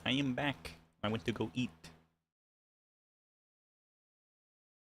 I am back. I went to go eat.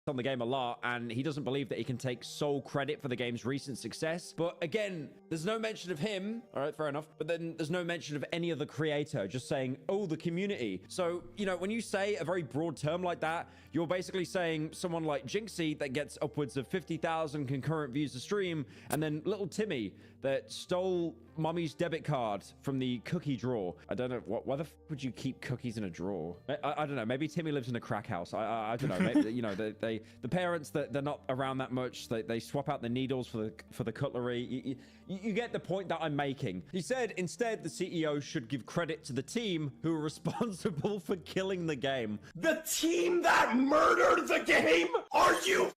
On the game a lot, and he doesn't believe that he can take sole credit for the game's recent success. But again, there's no mention of him. All right, fair enough. But then there's no mention of any other creator, just saying, oh, the community. So, you know, when you say a very broad term like that, you're basically saying someone like Jinxie that gets upwards of 50,000 concurrent views a stream, and then little Timmy that stole mommy's debit card from the cookie drawer. I don't know, why the f would you keep cookies in a drawer? I don't know, maybe Timmy lives in a crack house. I don't know, maybe, you know, the parents, they're not around that much. They swap out the needles for the cutlery. You get the point that I'm making. He said instead the CEO should give credit to the team who are responsible for killing the game.
The team that murdered the game? Are you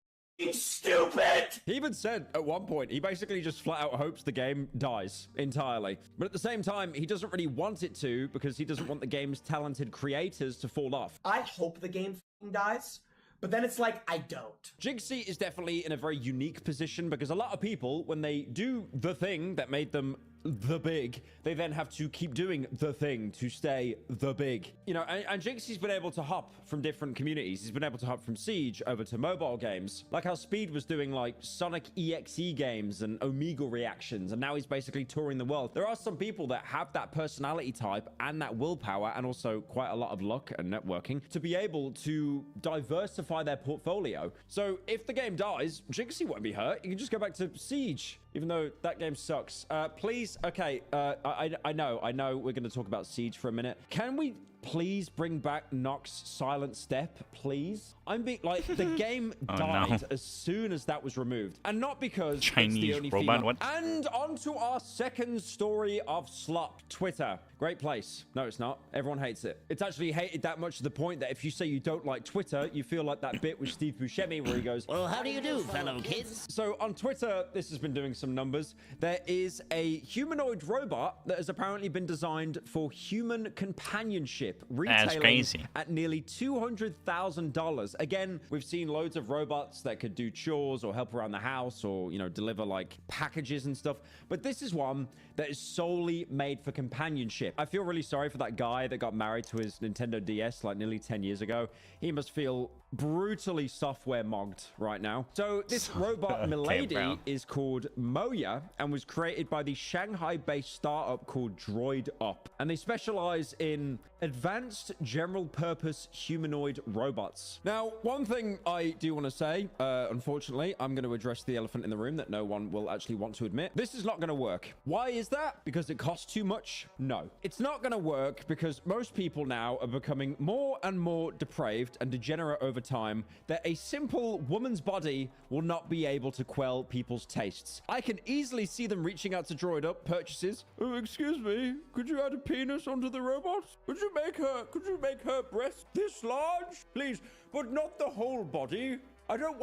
stupid?
He even said at one point, he basically just flat out hopes the game dies entirely. But at the same time, he doesn't really want it to, because he doesn't want the game's talented creators to fall off.
I hope the game dies, but then it's like, I don't.
Jinxie is definitely in a very unique position, because a lot of people, when they do the thing that made them the big, they then have to keep doing the thing to stay the big. You know, and Jinxie's been able to hop from different communities. He's been able to hop from Siege over to mobile games, like how Speed was doing like Sonic EXE games and Omegle reactions, and now he's basically touring the world. There are some people that have that personality type and that willpower, and also quite a lot of luck and networking, to be able to diversify their portfolio. So if the game dies, Jinxie won't be hurt. You can just go back to Siege, even though that game sucks. Please, okay, I know we're going to talk about Siege for a minute. Can we please bring back Nox's Silent Step, please? I'm being like, the game died as soon as that was removed, and not because
Chinese
it's the only
robot.
female.
What?
And on to our second story of slop. Twitter, great place. No, it's not. Everyone hates it. It's actually hated that much to the point that if you say you don't like Twitter, you feel like that bit with Steve Buscemi where he goes,
well, how do you do, fellow kids?
So on Twitter, this has been doing some numbers. There is a humanoid robot that has apparently been designed for human companionship, retailing at nearly $200,000. Again, we've seen loads of robots that could do chores or help around the house, or, you know, deliver like packages and stuff. But this is one that is solely made for companionship. I feel really sorry for that guy that got married to his Nintendo DS like nearly 10 years ago. He must feel brutally software mogged right now. So this robot milady is called Moya and was created by the Shanghai-based startup called Droid Up, and they specialize in advanced general purpose humanoid robots. Now, one thing I do want to say, unfortunately, I'm going to address the elephant in the room that no one will actually want to admit. This is not going to work. Why is that? Because it costs too much? No. It's not going to work because most people now are becoming more and more depraved and degenerate over time, that a simple woman's body will not be able to quell people's tastes. I can easily see them reaching out to Droid Up purchases. Oh, excuse me, could you add a penis onto the robot? Could you make her breast this large? Please, but not the whole body. I don't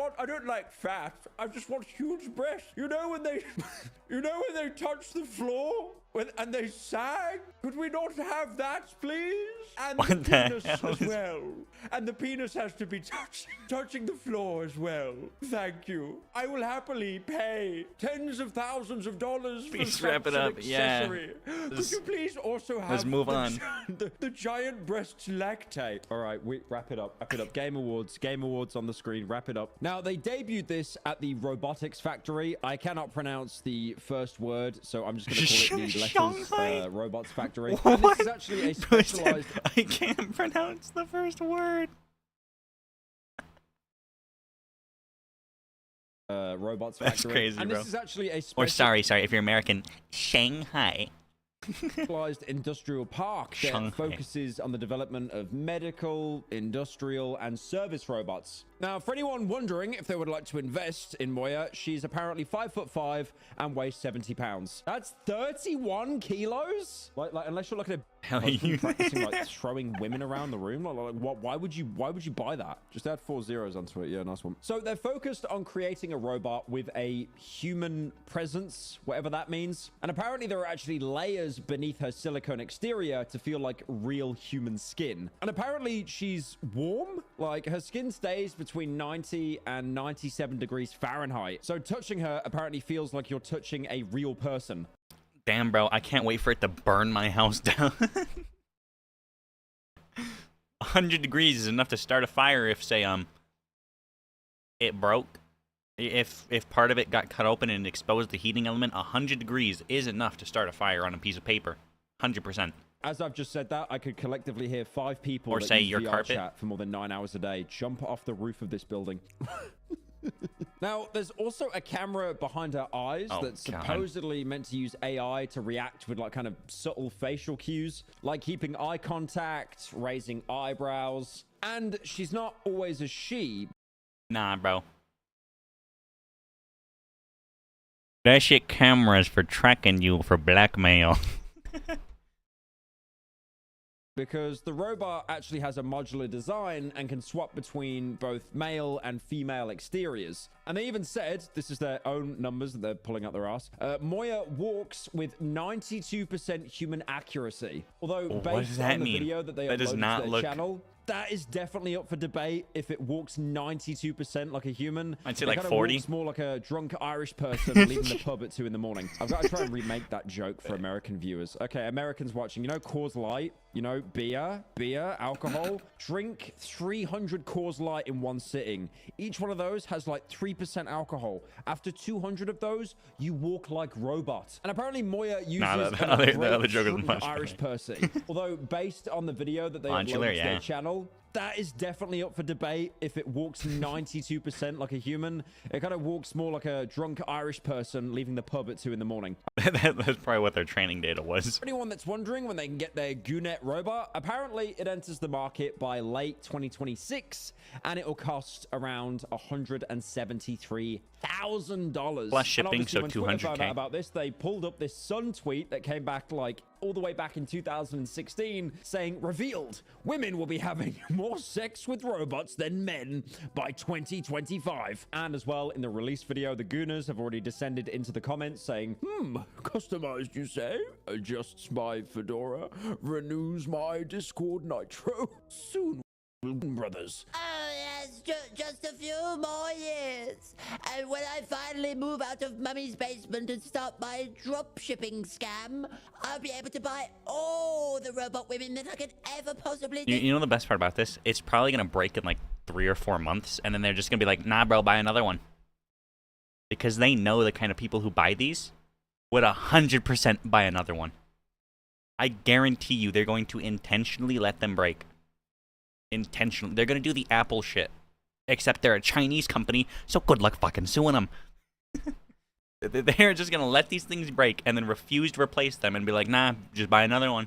like fat. I just want huge breasts. You know when they touch the floor and they sag? Could we not have that, please? And
what
the
the
penis
hell
as
is...
well. And the penis has to be touching the floor as well. Thank you. I will happily pay tens of thousands of dollars
please
for
wrap it up.
accessory.
Yeah.
Could you please also have
let's move on.
The giant breasts lactate? All right, we wrap it up. Wrap it up. Game Awards on the screen. Wrap it up. Now, they debuted this at the Robotics Factory. I cannot pronounce the first word, so I'm just going to call it the letters Robots Factory. And this is actually a specialized...
I can't pronounce the first word.
Robots Factory.
That's crazy,
and
bro.
This is actually a
or sorry, if you're American, Shanghai.
Specialized industrial park that focuses on the development of medical, industrial, and service robots. Now, for anyone wondering if they would like to invest in Moya, she's apparently 5'5" and weighs 70 pounds. That's 31 kilos. Like unless you're looking at practicing like throwing women around the room, like what? Why would you buy that? Just add 4 zeros onto it. Yeah, nice one. So they're focused on creating a robot with a human presence, whatever that means. And apparently there are actually layers beneath her silicone exterior to feel like real human skin. And apparently she's warm. Like her skin stays between 90 and 97 degrees Fahrenheit. So touching her apparently feels like you're touching a real person.
Damn, bro, I can't wait for it to burn my house down. 100 degrees is enough to start a fire if, say, it broke. If part of it got cut open and exposed the heating element, 100 degrees is enough to start a fire on a piece of paper. 100%.
As I've just said that, I could collectively hear 5 people
Or
that
say
use
your
VR
carpet.
chat for more than 9 hours a day jump off the roof of this building. Now, there's also a camera behind her eyes that's supposedly meant to use AI to react with like kind of subtle facial cues, like keeping eye contact, raising eyebrows, and she's not always a she.
Nah, bro. That shit cameras for tracking you for blackmail.
Because the robot actually has a modular design and can swap between both male and female exteriors. And they even said, this is their own numbers that they're pulling out their ass, Moya walks with 92% human accuracy. Although based on the video that they uploaded to their channel, that is definitely up for debate if it walks 92% like a human.
I'd say
it
like
kinda
40.
walks more like a drunk Irish person leaving the pub at 2 in the morning. I've got to try and remake that joke for American viewers. Okay, Americans watching, you know Coors Light? You know, beer, alcohol. Drink 300 Coors Light in one sitting. Each one of those has like 3% alcohol. After 200 of those, you walk like robots. And apparently Moya uses
the other joke is much
Irish person. Although based on the video that they uploaded to their channel, that is definitely up for debate if it walks 92% like a human. It kind of walks more like a drunk Irish person leaving the pub at 2 in the morning.
That's probably what their training data was.
For anyone that's wondering when they can get their Goonet robot, apparently it enters the market by late 2026 and it will cost around $173,000.
Plus shipping, so
when Twitter found
$200K.
out about this, they pulled up this Sun tweet that came back like all the way back in 2016 saying, revealed, women will be having more sex with robots than men by 2025. And as well, in the release video, the Gooners have already descended into the comments saying, customized you say? Adjusts my fedora, renews my Discord Nitro. Soon, brothers.
Oh, yes, just a few more years. And when I finally move out of Mummy's basement and start my drop shipping scam, I'll be able to buy all the robot women that I could ever possibly need.
You know the best part about this? It's probably going to break in like 3 or 4 months, and then they're just going to be like, nah, bro, buy another one. Because they know the kind of people who buy these would 100% buy another one. I guarantee you they're going to intentionally let them break. Intentionally. They're going to do the Apple shit. Except they're a Chinese company, so good luck fucking suing them. They're just going to let these things break and then refuse to replace them and be like, nah, just buy another one.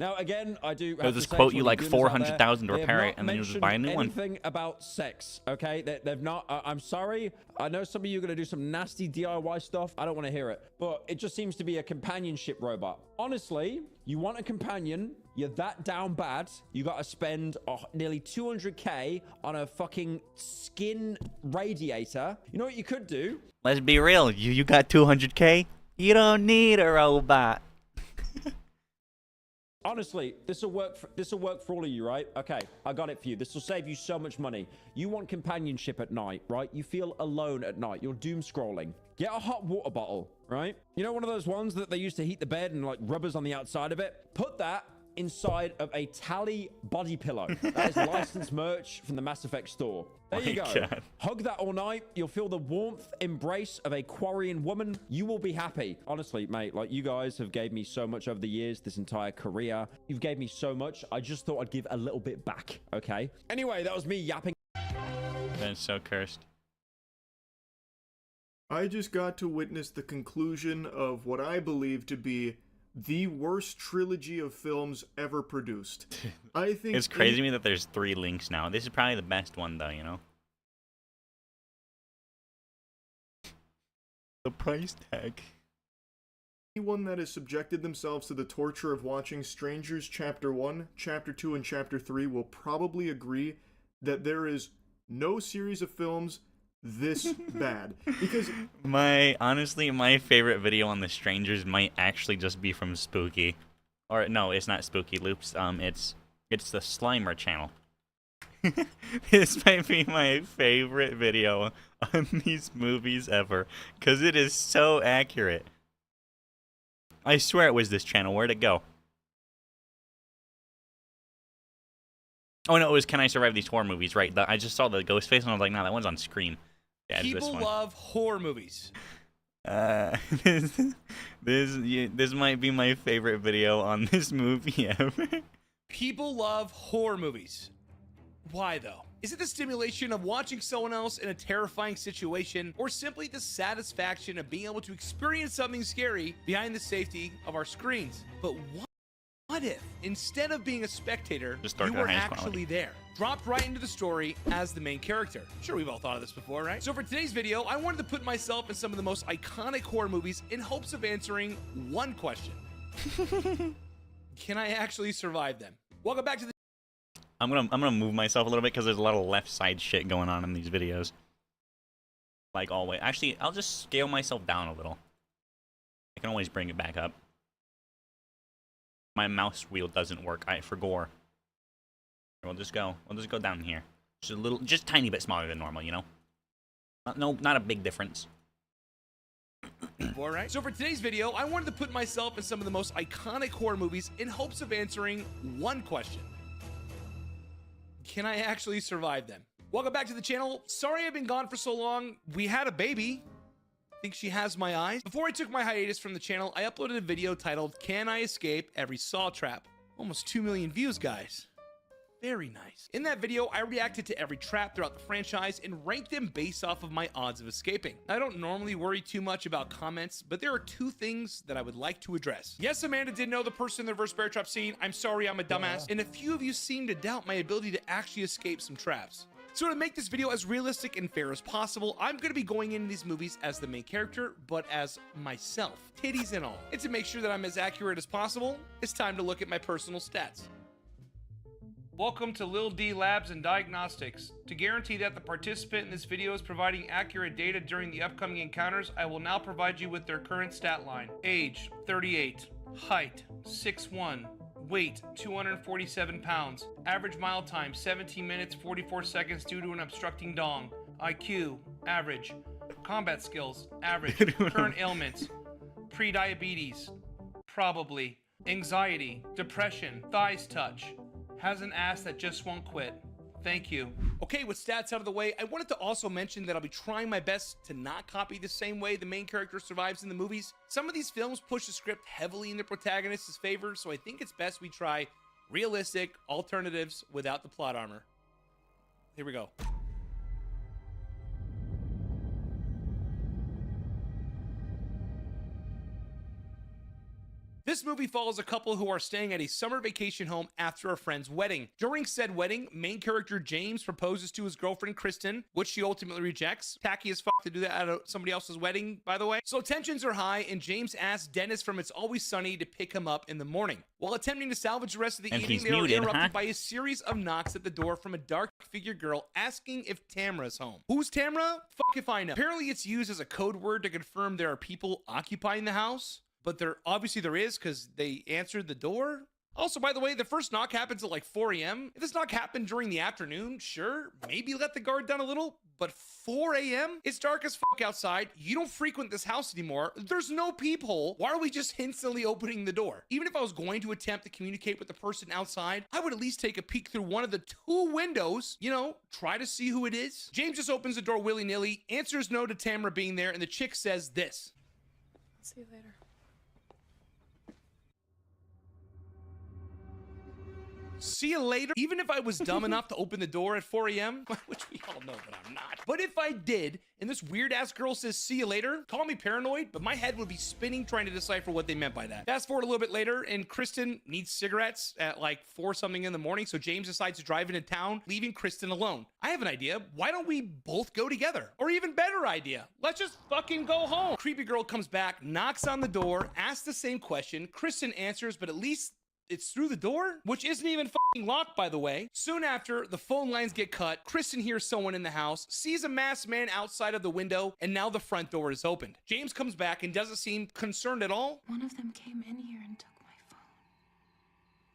Now, again, I do
They'll
have to
just
say
quote
to
you
all
like
the gooners out there,
$400,000 to
they have
repair
not
it, and then you'll just buy a new one.
anything about sex, okay? They've not. I'm sorry. I know some of you are going to do some nasty DIY stuff. I don't want to hear it. But it just seems to be a companionship robot. Honestly, you want a companion, you're that down bad, you got to spend nearly 200K on a fucking skin radiator. You know what you could do?
Let's be real. You got 200K? You don't need a robot.
Honestly, this will work for all of you, right? Okay, I got it for you. This will save you so much money. You want companionship at night, right? You feel alone at night. You're doom scrolling. Get a hot water bottle, right? You know one of those ones that they used to heat the bed and like rubbers on the outside of it? Put that inside of a Tally body pillow. That is licensed merch from the Mass Effect store. There you go.
God.
Hug that all night. You'll feel the warmth embrace of a Quarian woman. You will be happy. Honestly, mate, like you guys have gave me so much over the years, this entire career. You've gave me so much. I just thought I'd give a little bit back, okay? Anyway, that was me yapping.
That's so cursed.
I just got to witness the conclusion of what I believe to be the worst trilogy of films ever produced. I think
It's crazy to me that there's 3 links now. This is probably the best one, though, you know? The price tag.
Anyone that has subjected themselves to the torture of watching Strangers Chapter 1, Chapter 2, and Chapter 3 will probably agree that there is no series of films this bad. Because
Honestly, my favorite video on the Strangers might actually just be from Spooky. Or no, it's not Spooky Loops. It's the Slimer channel. This might be my favorite video on these movies ever, because it is so accurate. I swear it was this channel. Where'd it go? Oh no, it was Can I Survive These Horror Movies? Right. I just saw the ghost face and I was like, nah, that one's on screen. Yeah, it's this
People
one.
love horror movies.
This might be my favorite video on this movie ever.
People love horror movies. Why though? Is it the stimulation of watching someone else in a terrifying situation, or simply the satisfaction of being able to experience something scary behind the safety of our screens? But what if, instead of being a spectator, you were actually there, dropped right into the story as the main character? Sure, we've all thought of this before, right? So for today's video, I wanted to put myself in some of the most iconic horror movies in hopes of answering one question. Can I actually survive them? Welcome back to the...
I'm gonna move myself a little bit because there's a lot of left side shit going on in these videos. Like always. Actually, I'll just scale myself down a little. I can always bring it back up. My mouse wheel doesn't work. For gore. We'll just go down here. Just tiny bit smaller than normal, you know. Not a big difference.
All right. So for today's video, I wanted to put myself in some of the most iconic horror movies in hopes of answering one question. Can I actually survive them? Welcome back to the channel. Sorry I've been gone for so long. We had a baby. I think she has my eyes. Before I took my hiatus from the channel, I uploaded a video titled, Can I Escape Every Saw Trap? Almost 2 million views, guys. Very nice. In that video, I reacted to every trap throughout the franchise and ranked them based off of my odds of escaping. I don't normally worry too much about comments, but there are 2 things that I would like to address. Yes, Amanda did know the person in the reverse bear trap scene. I'm sorry, I'm a dumbass. And a few of you seem to doubt my ability to actually escape some traps. So to make this video as realistic and fair as possible, I'm going to be going into these movies as the main character, but as myself, titties and all. And to make sure that I'm as accurate as possible, it's time to look at my personal stats. Welcome to Lil D Labs and Diagnostics. To guarantee that the participant in this video is providing accurate data during the upcoming encounters, I will now provide you with their current stat line. Age, 38. Height, 6'1". Weight, 247 pounds. Average mile time, 17 minutes, 44 seconds due to an obstructing dong. IQ, average. Combat skills, average. Current ailments, pre-diabetes, probably. Anxiety, depression, thighs touch. Has an ass that just won't quit. Thank you. Okay, with stats out of the way, I wanted to also mention that I'll be trying my best to not copy the same way the main character survives in the movies. Some of these films push the script heavily in the protagonist's favor, so I think it's best we try realistic alternatives without the plot armor. Here we go. This movie follows a couple who are staying at a summer vacation home after a friend's wedding. During said wedding, main character James proposes to his girlfriend Kristen, which she ultimately rejects. Tacky as fuck to do that at somebody else's wedding, by the way. So tensions are high, and James asks Dennis from It's Always Sunny to pick him up in the morning. While attempting to salvage the rest of the evening, they are interrupted by a series of knocks at the door from a dark-figured girl asking if Tamra's home. Who's Tamra? Fuck if I know. Apparently it's used as a code word to confirm there are people occupying the house. But there is, because they answered the door. Also, by the way, the first knock happens at like 4 a.m. If this knock happened during the afternoon, sure, maybe let the guard down a little. But 4 a.m.? It's dark as fuck outside. You don't frequent this house anymore. There's no peephole. Why are we just instantly opening the door? Even if I was going to attempt to communicate with the person outside, I would at least take a peek through one of the 2 windows, you know, try to see who it is. James just opens the door willy-nilly, answers no to Tamra being there, and the chick says this.
I'll see you later.
See you later. Even if I was dumb enough to open the door at 4 a.m., which we all know that I'm not. But if I did, and this weird ass girl says, see you later, call me paranoid, but my head would be spinning trying to decipher what they meant by that. Fast forward a little bit later, and Kristen needs cigarettes at like 4 something in the morning, so James decides to drive into town, leaving Kristen alone. I have an idea. Why don't we both go together? Or even better idea, let's just fucking go home. Creepy girl comes back, knocks on the door, asks the same question. Kristen answers, but at least it's through the door, which isn't even fucking locked, by the way. Soon after, the phone lines get cut. Kristen hears someone in the house, sees a masked man outside of the window, and now the front door is opened. James comes back and doesn't seem concerned at all.
One of them came in here and took my phone.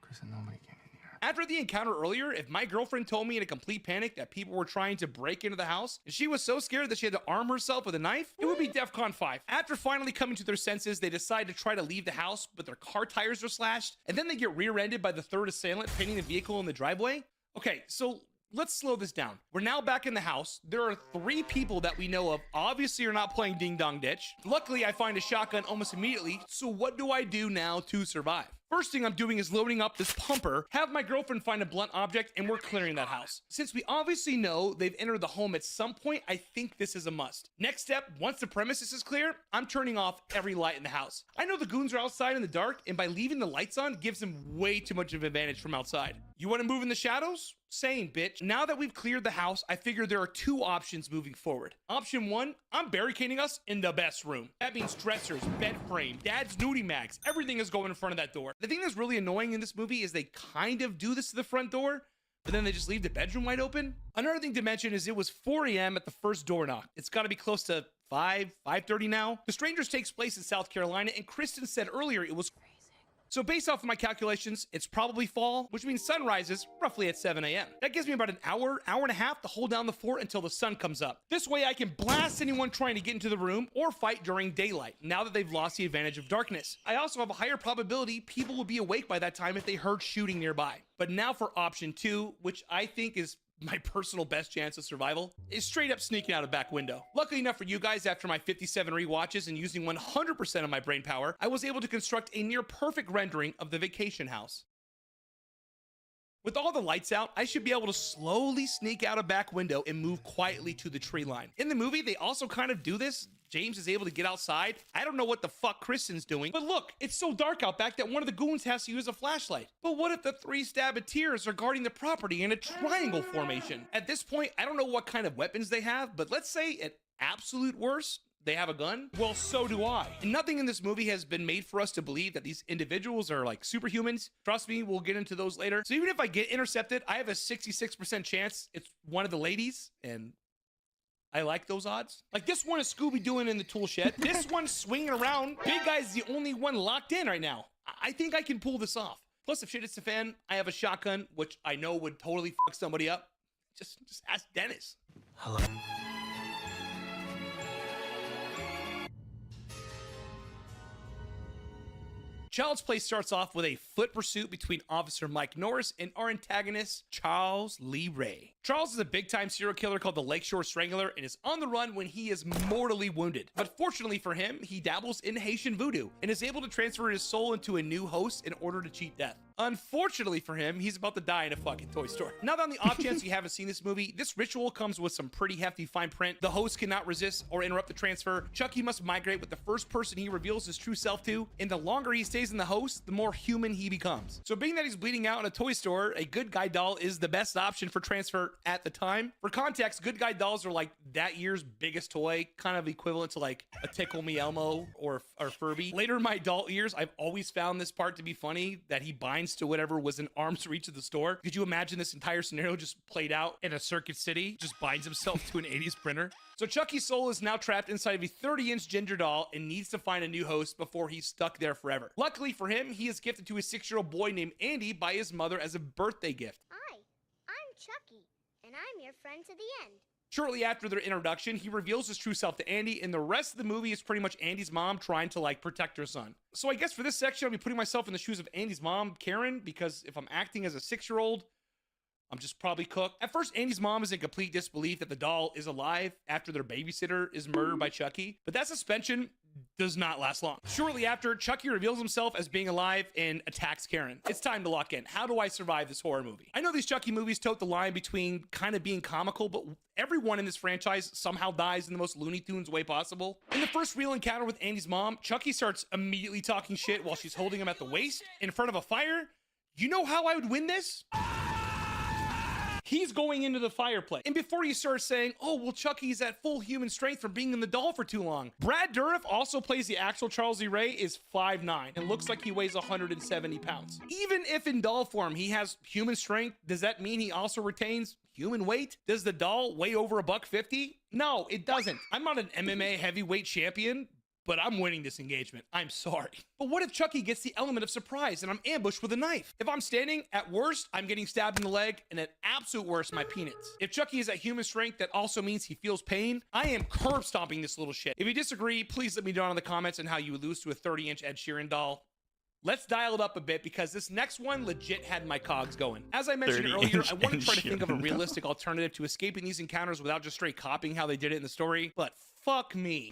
Kristen, nobody came in here.
After the encounter earlier, if my girlfriend told me in a complete panic that people were trying to break into the house, and she was so scared that she had to arm herself with a knife, it would be DEFCON 5. After finally coming to their senses, they decide to try to leave the house, but their car tires are slashed, and then they get rear-ended by the third assailant pinning the vehicle in the driveway. Okay, so let's slow this down. We're now back in the house. There are 3 people that we know of obviously are not playing Ding Dong Ditch. Luckily, I find a shotgun almost immediately. So what do I do now to survive? First thing I'm doing is loading up this pumper, have my girlfriend find a blunt object, and we're clearing that house. Since we obviously know they've entered the home at some point, I think this is a must. Next step, once the premises is clear, I'm turning off every light in the house. I know the goons are outside in the dark, and by leaving the lights on gives them way too much of an advantage from outside. You want to move in the shadows? Same, bitch. Now that we've cleared the house, I figure there are 2 options moving forward. Option 1, I'm barricading us in the best room. That means dressers, bed frame, dad's nudie mags, everything is going in front of that door. The thing that's really annoying in this movie is they kind of do this to the front door, but then they just leave the bedroom wide open. Another thing to mention is it was 4 a.m. at the first door knock. It's got to be close to 5:30 now. The Strangers takes place in South Carolina, and Kristen said earlier it was so based off of my calculations, it's probably fall, which means sunrise is roughly at 7 a.m. That gives me about an hour and a half to hold down the fort until the sun comes up. This way I can blast anyone trying to get into the room or fight during daylight, now that they've lost the advantage of darkness. I also have a higher probability people will be awake by that time if they heard shooting nearby. But now for option 2, which I think is my personal best chance of survival, is straight up sneaking out a back window. Luckily enough for you guys, after my 57 rewatches and using 100% of my brain power, I was able to construct a near perfect rendering of the vacation house. With all the lights out, I should be able to slowly sneak out a back window and move quietly to the tree line. In the movie, they also kind of do this. James is able to get outside. I don't know what the fuck Kristen's doing, but look, it's so dark out back that one of the goons has to use a flashlight. But what if the 3 Stabatiers are guarding the property in a triangle formation? At this point, I don't know what kind of weapons they have, but let's say at absolute worst, they have a gun? Well, so do I. And nothing in this movie has been made for us to believe that these individuals are like superhumans. Trust me, we'll get into those later. So even if I get intercepted, I have a 66% chance it's one of the ladies, and I like those odds. Like this one is Scooby doing in the tool shed. This one's swinging around. Big Guy's the only one locked in right now. I think I can pull this off. Plus, if shit hits the fan, I have a shotgun, which I know would totally fuck somebody up. Just ask Dennis. Hello. Child's Play starts off with a foot pursuit between Officer Mike Norris and our antagonist, Charles Lee Ray. Charles is a big-time serial killer called the Lakeshore Strangler and is on the run when he is mortally wounded. But fortunately for him, he dabbles in Haitian voodoo and is able to transfer his soul into a new host in order to cheat death. Unfortunately for him, he's about to die in a fucking toy store. Now that on the off chance you haven't seen this movie, this ritual comes with some pretty hefty fine print. The host cannot resist or interrupt the transfer. Chucky must migrate with the first person he reveals his true self to, and the longer he stays in the host, the more human he becomes. So being that he's bleeding out in a toy store, a Good Guy doll is the best option for transfer at the time. For context, Good Guy dolls are like that year's biggest toy, kind of equivalent to like a Tickle Me Elmo or Furby. Later in my adult years, I've always found this part to be funny, that he binds to whatever was in arm's reach of the store. Could you imagine this entire scenario just played out in a Circuit City? Just binds himself to an 80s printer. So Chucky's soul is now trapped inside of a 30-inch ginger doll and needs to find a new host before he's stuck there forever. Luckily for him, he is gifted to a 6-year-old boy named Andy by his mother as a birthday gift.
Hi, I'm Chucky, and I'm your friend to the end.
Shortly after their introduction, he reveals his true self to Andy, and the rest of the movie is pretty much Andy's mom trying to like protect her son. So I guess for this section, I'll be putting myself in the shoes of Andy's mom, Karen, because if I'm acting as a 6-year-old, I'm just probably cooked. At first, Andy's mom is in complete disbelief that the doll is alive after their babysitter is murdered by Chucky, but that suspension does not last long. Shortly after, Chucky reveals himself as being alive and attacks Karen. It's time to lock in. How do I survive this horror movie? I know these Chucky movies tote the line between kind of being comical, but everyone in this franchise somehow dies in the most Looney Tunes way possible. In the first real encounter with Andy's mom, Chucky starts immediately talking shit while she's holding him at the waist in front of a fire. You know how I would win this? He's going into the fireplace. And before you start saying, oh, well, Chucky's at full human strength from being in the doll for too long. Brad Dourif also plays the actual Charles E. Ray, is 5'9", and looks like he weighs 170 pounds. Even if in doll form he has human strength, does that mean he also retains human weight? Does the doll weigh over $150? No, it doesn't. I'm not an MMA heavyweight champion, but I'm winning this engagement. I'm sorry. But what if Chucky gets the element of surprise and I'm ambushed with a knife? If I'm standing, at worst, I'm getting stabbed in the leg, and at absolute worst, my peanuts. If Chucky is at human strength, that also means he feels pain. I am curb stomping this little shit. If you disagree, please let me know in the comments on how you would lose to a 30-inch Ed Sheeran doll. Let's dial it up a bit because this next one legit had my cogs going. As I mentioned earlier, I want to try to think of a realistic alternative to escaping these encounters without just straight copying how they did it in the story, but fuck me.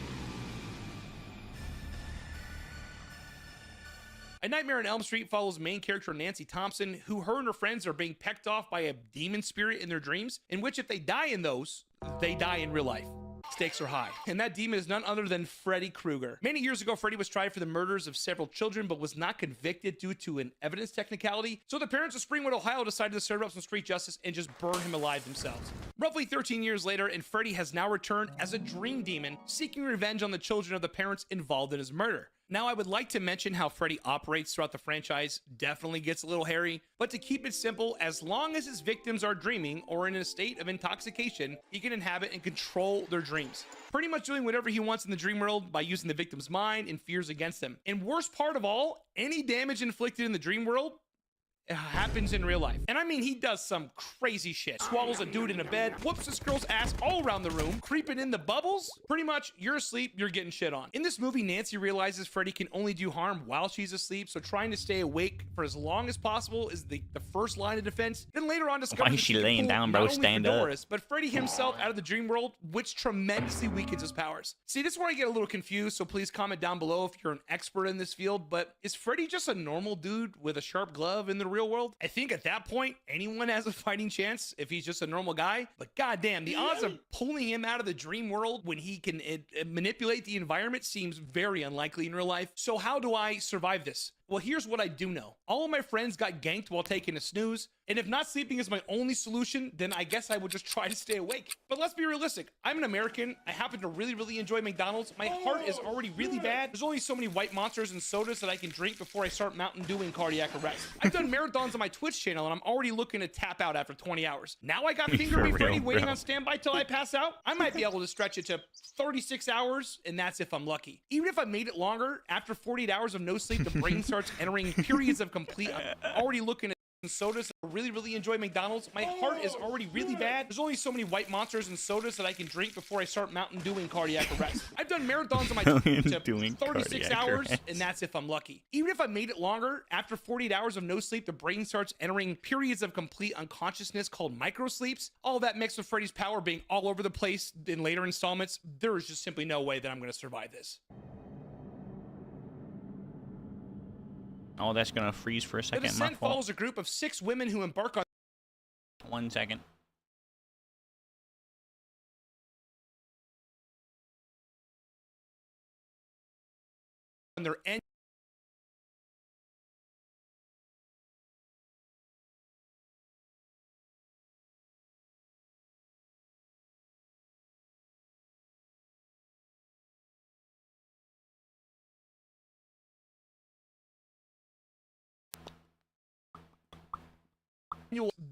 A Nightmare on Elm Street follows main character Nancy Thompson, who her and her friends are being pecked off by a demon spirit in their dreams, in which if they die in those, they die in real life. Stakes are high. And that demon is none other than Freddy Krueger. Many years ago, Freddy was tried for the murders of several children, but was not convicted due to an evidence technicality. So the parents of Springwood, Ohio decided to serve up some street justice and just burn him alive themselves. Roughly 13 years later, and Freddy has now returned as a dream demon, seeking revenge on the children of the parents involved in his murder. Now, I would like to mention how Freddy operates throughout the franchise definitely gets a little hairy, but to keep it simple, as long as his victims are dreaming or in a state of intoxication, he can inhabit and control their dreams. Pretty much doing whatever he wants in the dream world by using the victim's mind and fears against them. And worst part of all, any damage inflicted in the dream world happens in real life. And I mean, he does some crazy shit. Swallows a dude in a bed, whoops this girl's ass all around the room, creeping in the bubbles. Pretty much, you're asleep, you're getting shit on. In this movie, Nancy realizes Freddy can only do harm while she's asleep, so trying to stay awake for as long as possible is the first line of defense. Then later on, discovers
why is she laying down, bro? Stand up.
But Freddy himself out of the dream world, which tremendously weakens his powers. See, this is where I get a little confused, so please comment down below if you're an expert in this field, but is Freddy just a normal dude with a sharp glove in the real world? I think at that point, anyone has a fighting chance if he's just a normal guy. But goddamn, the odds of pulling him out of the dream world when he can manipulate the environment seems very unlikely in real life. So how do I survive this? Well, here's what I do know. All of my friends got ganked while taking a snooze, and if not sleeping is my only solution, then I guess I would just try to stay awake. But let's be realistic. I'm an American. I happen to really enjoy McDonald's. My heart is already really bad. There's only so many white monsters and sodas that I can drink before I start Mountain Dew and cardiac arrest. I've done marathons on my Twitch channel, and I'm already looking to tap out after 20 hours. Now I got Finger Me Freddy waiting on standby till I pass out. I might be able to stretch it to 36 hours, and that's if I'm lucky. Even if I made it longer, after 48 hours of no sleep, the brain starts entering periods of complete. I'm already looking at sodas. I really enjoy McDonald's. My heart is already really bad. There's only so many white monsters and sodas that I can drink before I start Mountain Dew and cardiac arrest. I've done marathons on my to 36 hours, and that's if I'm lucky. Even if I made it longer, after 48 hours of no sleep, the brain starts entering periods of complete unconsciousness called microsleeps. All that mixed with Freddy's power being all over the place in later installments, there is just simply no way that I'm going to survive this.
Oh, that's gonna freeze for a second.
The Descent follows a group of 6 women who embark on
1 second.
their end.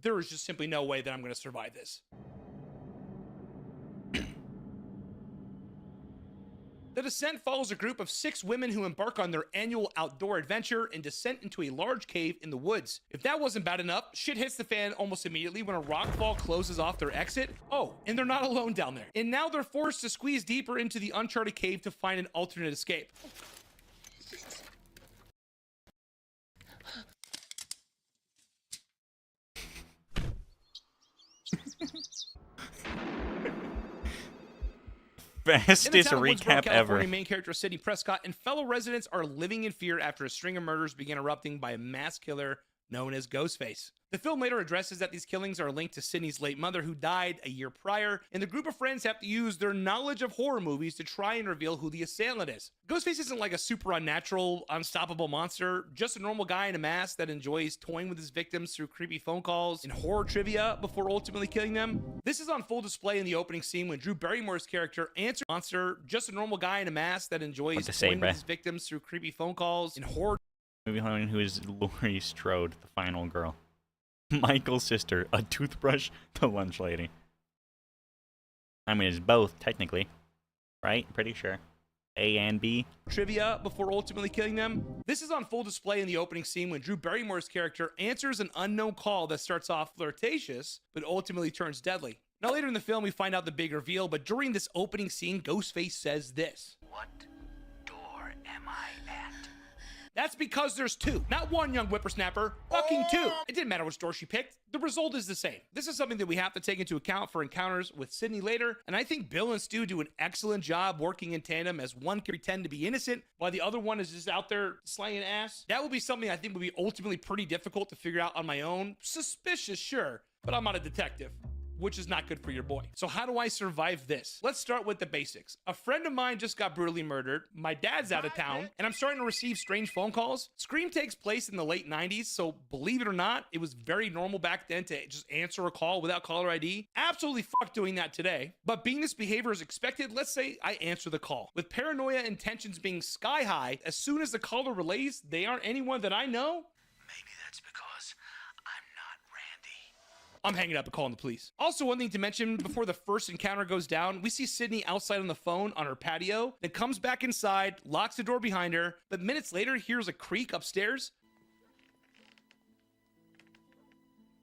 There is just simply no way that I'm going to survive this. The Descent follows a group of 6 women who embark on their annual outdoor adventure and descent into a large cave in the woods. If that wasn't bad enough, shit hits the fan almost immediately when a rockfall closes off their exit. Oh, and they're not alone down there. And now they're forced to squeeze deeper into the uncharted cave to find an alternate escape.
Fastest recap ever.
Main character Sidney Prescott and fellow residents are living in fear after a string of murders began erupting by a mass killer known as Ghostface. The film later addresses that these killings are linked to Sidney's late mother, who died a year prior, and the group of friends have to use their knowledge of horror movies to try and reveal who the assailant is. Ghostface isn't like a super unnatural, unstoppable monster, just a normal guy in a mask that enjoys toying with his victims through creepy phone calls and horror trivia before ultimately killing them. This is on full display in the opening scene when Drew Barrymore's character answers monster, just a normal guy in a mask that enjoys toying with his victims through creepy phone calls and horror.
Movie heroine who is Laurie Strode, the final girl. Michael's sister, a toothbrush, the lunch lady. I mean, it's both, technically. Right? Pretty sure. A and B.
Trivia before ultimately killing them. This is on full display in the opening scene when Drew Barrymore's character answers an unknown call that starts off flirtatious, but ultimately turns deadly. Now, later in the film, we find out the big reveal, but during this opening scene, Ghostface says this.
What door am I at?
That's because there's two, not one young whippersnapper, fucking two. It didn't matter which door she picked. The result is the same. This is something that we have to take into account for encounters with Sydney later, and I think Bill and Stu do an excellent job working in tandem as one can pretend to be innocent while the other one is just out there slaying ass. That would be something I think would be ultimately pretty difficult to figure out on my own. Suspicious, sure, but I'm not a detective, which is not good for your boy. So how do I survive this? Let's start with the basics. A friend of mine just got brutally murdered. My dad's out of town, and I'm starting to receive strange phone calls. Scream takes place in the late 90s, so believe it or not, it was very normal back then to just answer a call without caller ID. Absolutely fuck doing that today. But being this behavior is expected, let's say I answer the call. With paranoia and tensions being sky high, as soon as the caller relays they aren't anyone that I know, maybe that's because I'm hanging up and calling the police. Also, one thing to mention before the first encounter goes down, we see Sydney outside on the phone on her patio, then comes back inside, locks the door behind her, but minutes later hears a creak upstairs.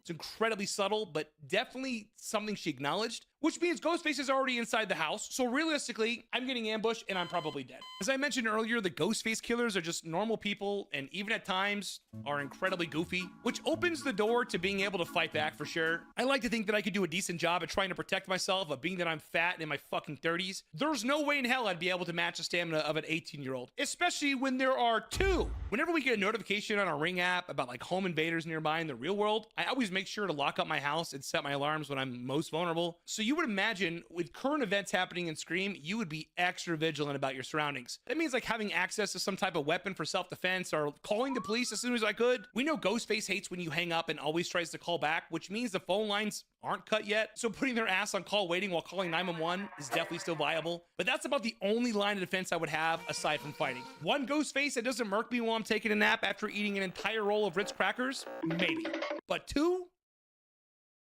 It's incredibly subtle, but definitely something she acknowledged, which means Ghostface is already inside the house. So realistically, I'm getting ambushed and I'm probably dead. As I mentioned earlier, the Ghostface killers are just normal people and even at times are incredibly goofy, which opens the door to being able to fight back for sure. I like to think that I could do a decent job at trying to protect myself, but being that I'm fat and in my fucking 30s, there's no way in hell I'd be able to match the stamina of an 18-year-old, especially when there are two. Whenever we get a notification on our Ring app about like home invaders nearby in the real world, I always make sure to lock up my house and set my alarms when I'm most vulnerable. So you would imagine with current events happening in Scream, you would be extra vigilant about your surroundings. That means like having access to some type of weapon for self-defense or calling the police as soon as I could. We know Ghostface hates when you hang up and always tries to call back, which means the phone lines aren't cut yet. So putting their ass on call waiting while calling 911 is definitely still viable. But that's about the only line of defense I would have aside from fighting. One Ghostface that doesn't murk me while I'm taking a nap after eating an entire roll of Ritz crackers? Maybe. But two?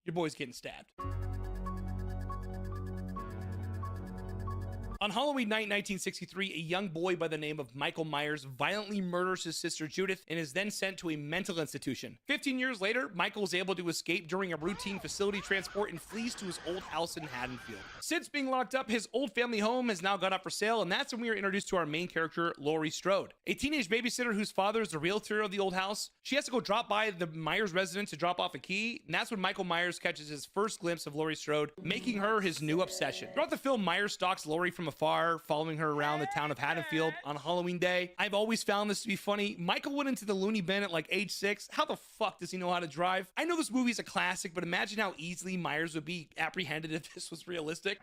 Your boy's getting stabbed. On Halloween night 1963, a young boy by the name of Michael Myers violently murders his sister Judith and is then sent to a mental institution. 15 years later, Michael is able to escape during a routine facility transport and flees to his old house in Haddonfield. Since being locked up, his old family home has now gone up for sale, and that's when we are introduced to our main character, Laurie Strode, a teenage babysitter whose father is the realtor of the old house. She has to go drop by the Myers residence to drop off a key, and that's when Michael Myers catches his first glimpse of Laurie Strode, making her his new obsession. Throughout the film, Myers stalks Laurie from afar, following her around the town of Haddonfield on Halloween day. I've always found this to be funny. Michael went into the loony bin at like age 6. How the fuck does he know how to drive? I know this movie is a classic, but imagine how easily Myers would be apprehended if this was realistic.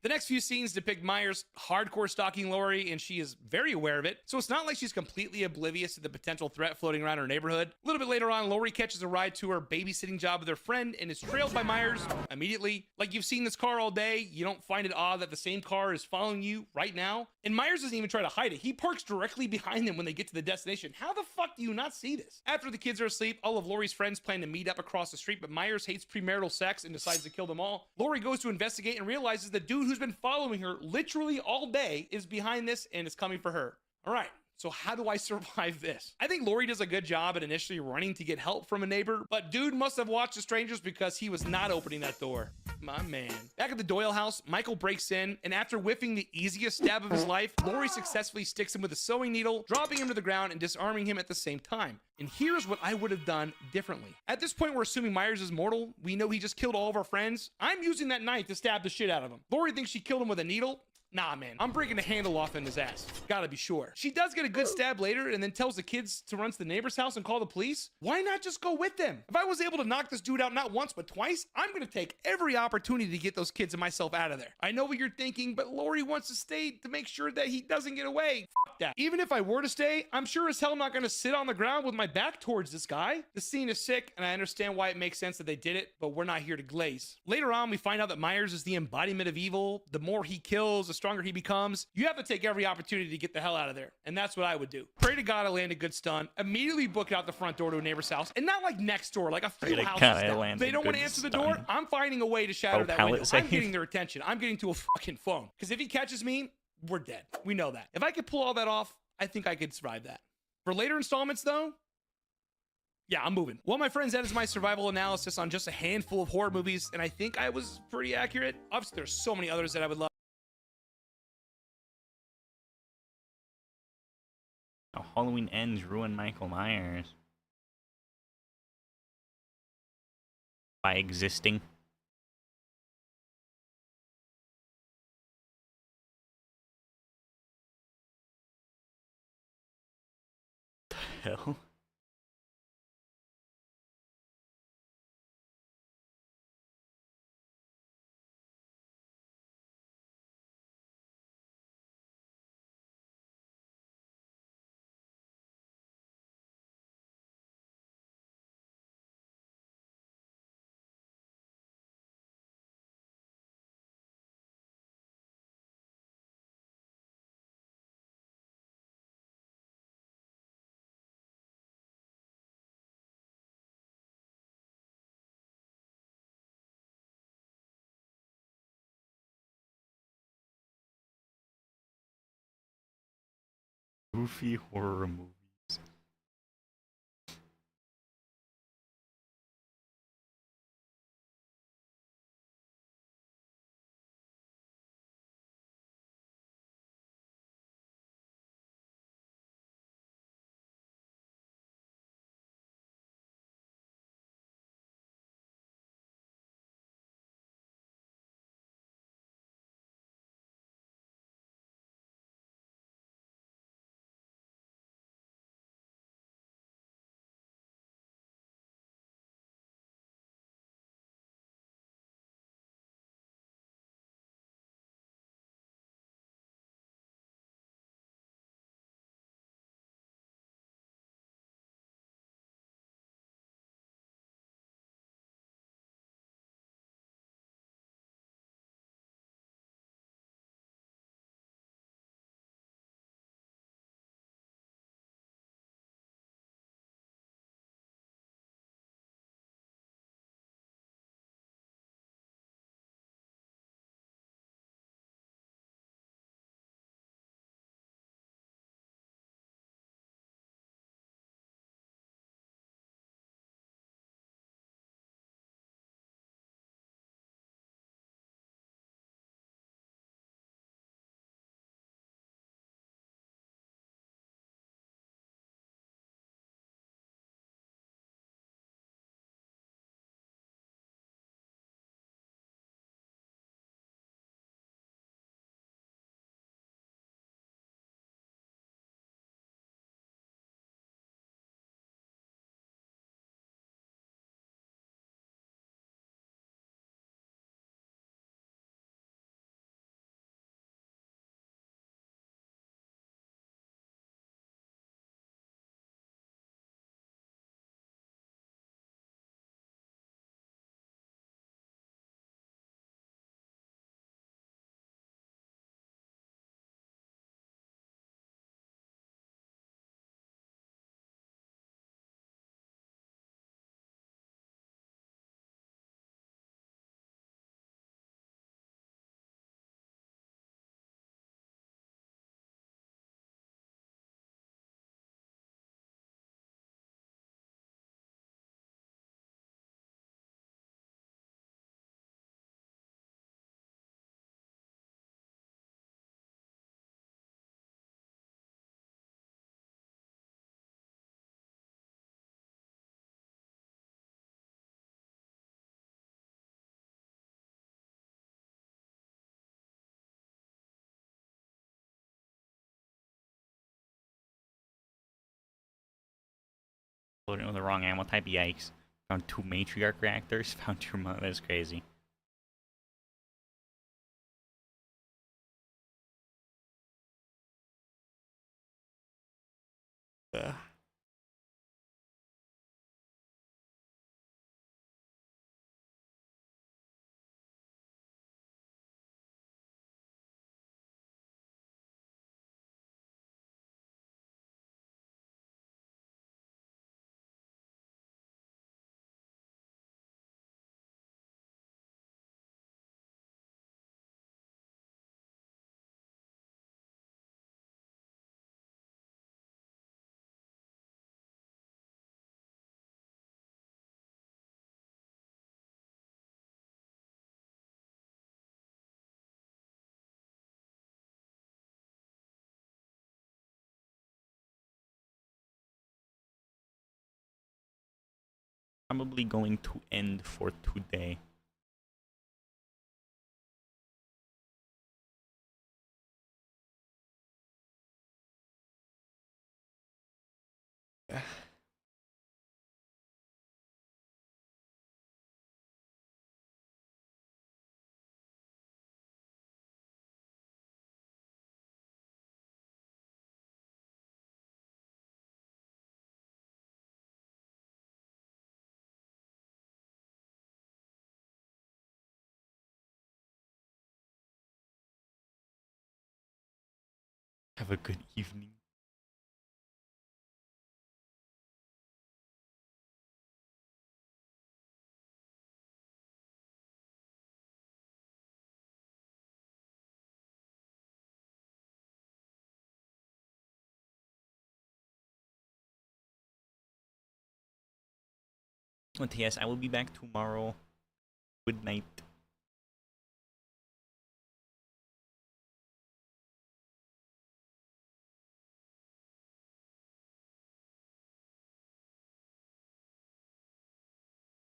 The next few scenes depict Myers hardcore stalking Laurie, and she is very aware of it, so it's not like she's completely oblivious to the potential threat floating around her neighborhood. A little bit later on, Laurie catches a ride to her babysitting job with her friend and is trailed by Myers immediately. Like, you've seen this car all day, you don't find it odd that the same car is following you right now? And Myers doesn't even try to hide it. He parks directly behind them when they get to the destination. How the fuck do you not see this? After the kids are asleep, all of Laurie's friends plan to meet up across the street, but Myers hates premarital sex and decides to kill them all. Laurie goes to investigate and realizes the dude who's been following her literally all day is behind this and is coming for her. All right. So how do I survive this? I think Laurie does a good job at initially running to get help from a neighbor, but dude must have watched the strangers because he was not opening that door. My man. Back at the Doyle house, Michael breaks in, and after whiffing the easiest stab of his life, Laurie successfully sticks him with a sewing needle, dropping him to the ground and disarming him at the same time. And here's what I would have done differently. At this point, we're assuming Myers is mortal. We know he just killed all of our friends. I'm using that knife to stab the shit out of him. Laurie thinks she killed him with a needle. Nah, man, I'm breaking the handle off in his ass. Gotta be sure. She does get a good stab later and then tells the kids to run to the neighbor's house and call the police. Why not just go with them? If I was able to knock this dude out not once but twice, I'm gonna take every opportunity to get those kids and myself out of there. I know what you're thinking, but Laurie wants to stay to make sure that he doesn't get away. Fuck that. Even if I were to stay, I'm sure as hell not gonna sit on the ground with my back towards this guy. The scene is sick, and I understand why it makes sense that they did it, but we're not here to glaze. Later on, we find out that Myers is the embodiment of evil. The more he kills, the stronger he becomes. You have to take every opportunity to get the hell out of there. And that's what I would do. Pray to God I land a good stun. Immediately book out the front door to a neighbor's house. And not like next door, like a few houses down. They don't want to answer the door. I'm finding a way to shatter that window. I'm getting their attention. I'm getting to a fucking phone. Because if he catches me, we're dead. We know that. If I could pull all that off, I think I could survive that. For later installments, though, yeah, I'm moving. Well, my friends, that is my survival analysis on just a handful of horror movies. And I think I was pretty accurate. Obviously, there's so many others that I would love.
Halloween Ends ruin Michael Myers by existing. The hell? Goofy horror movies. Loading with the wrong ammo type, yikes. Found 2 matriarch reactors, found 2 that's crazy. Ugh. Probably going to end for today. Have a good evening. But yes, I will be back tomorrow. Good night.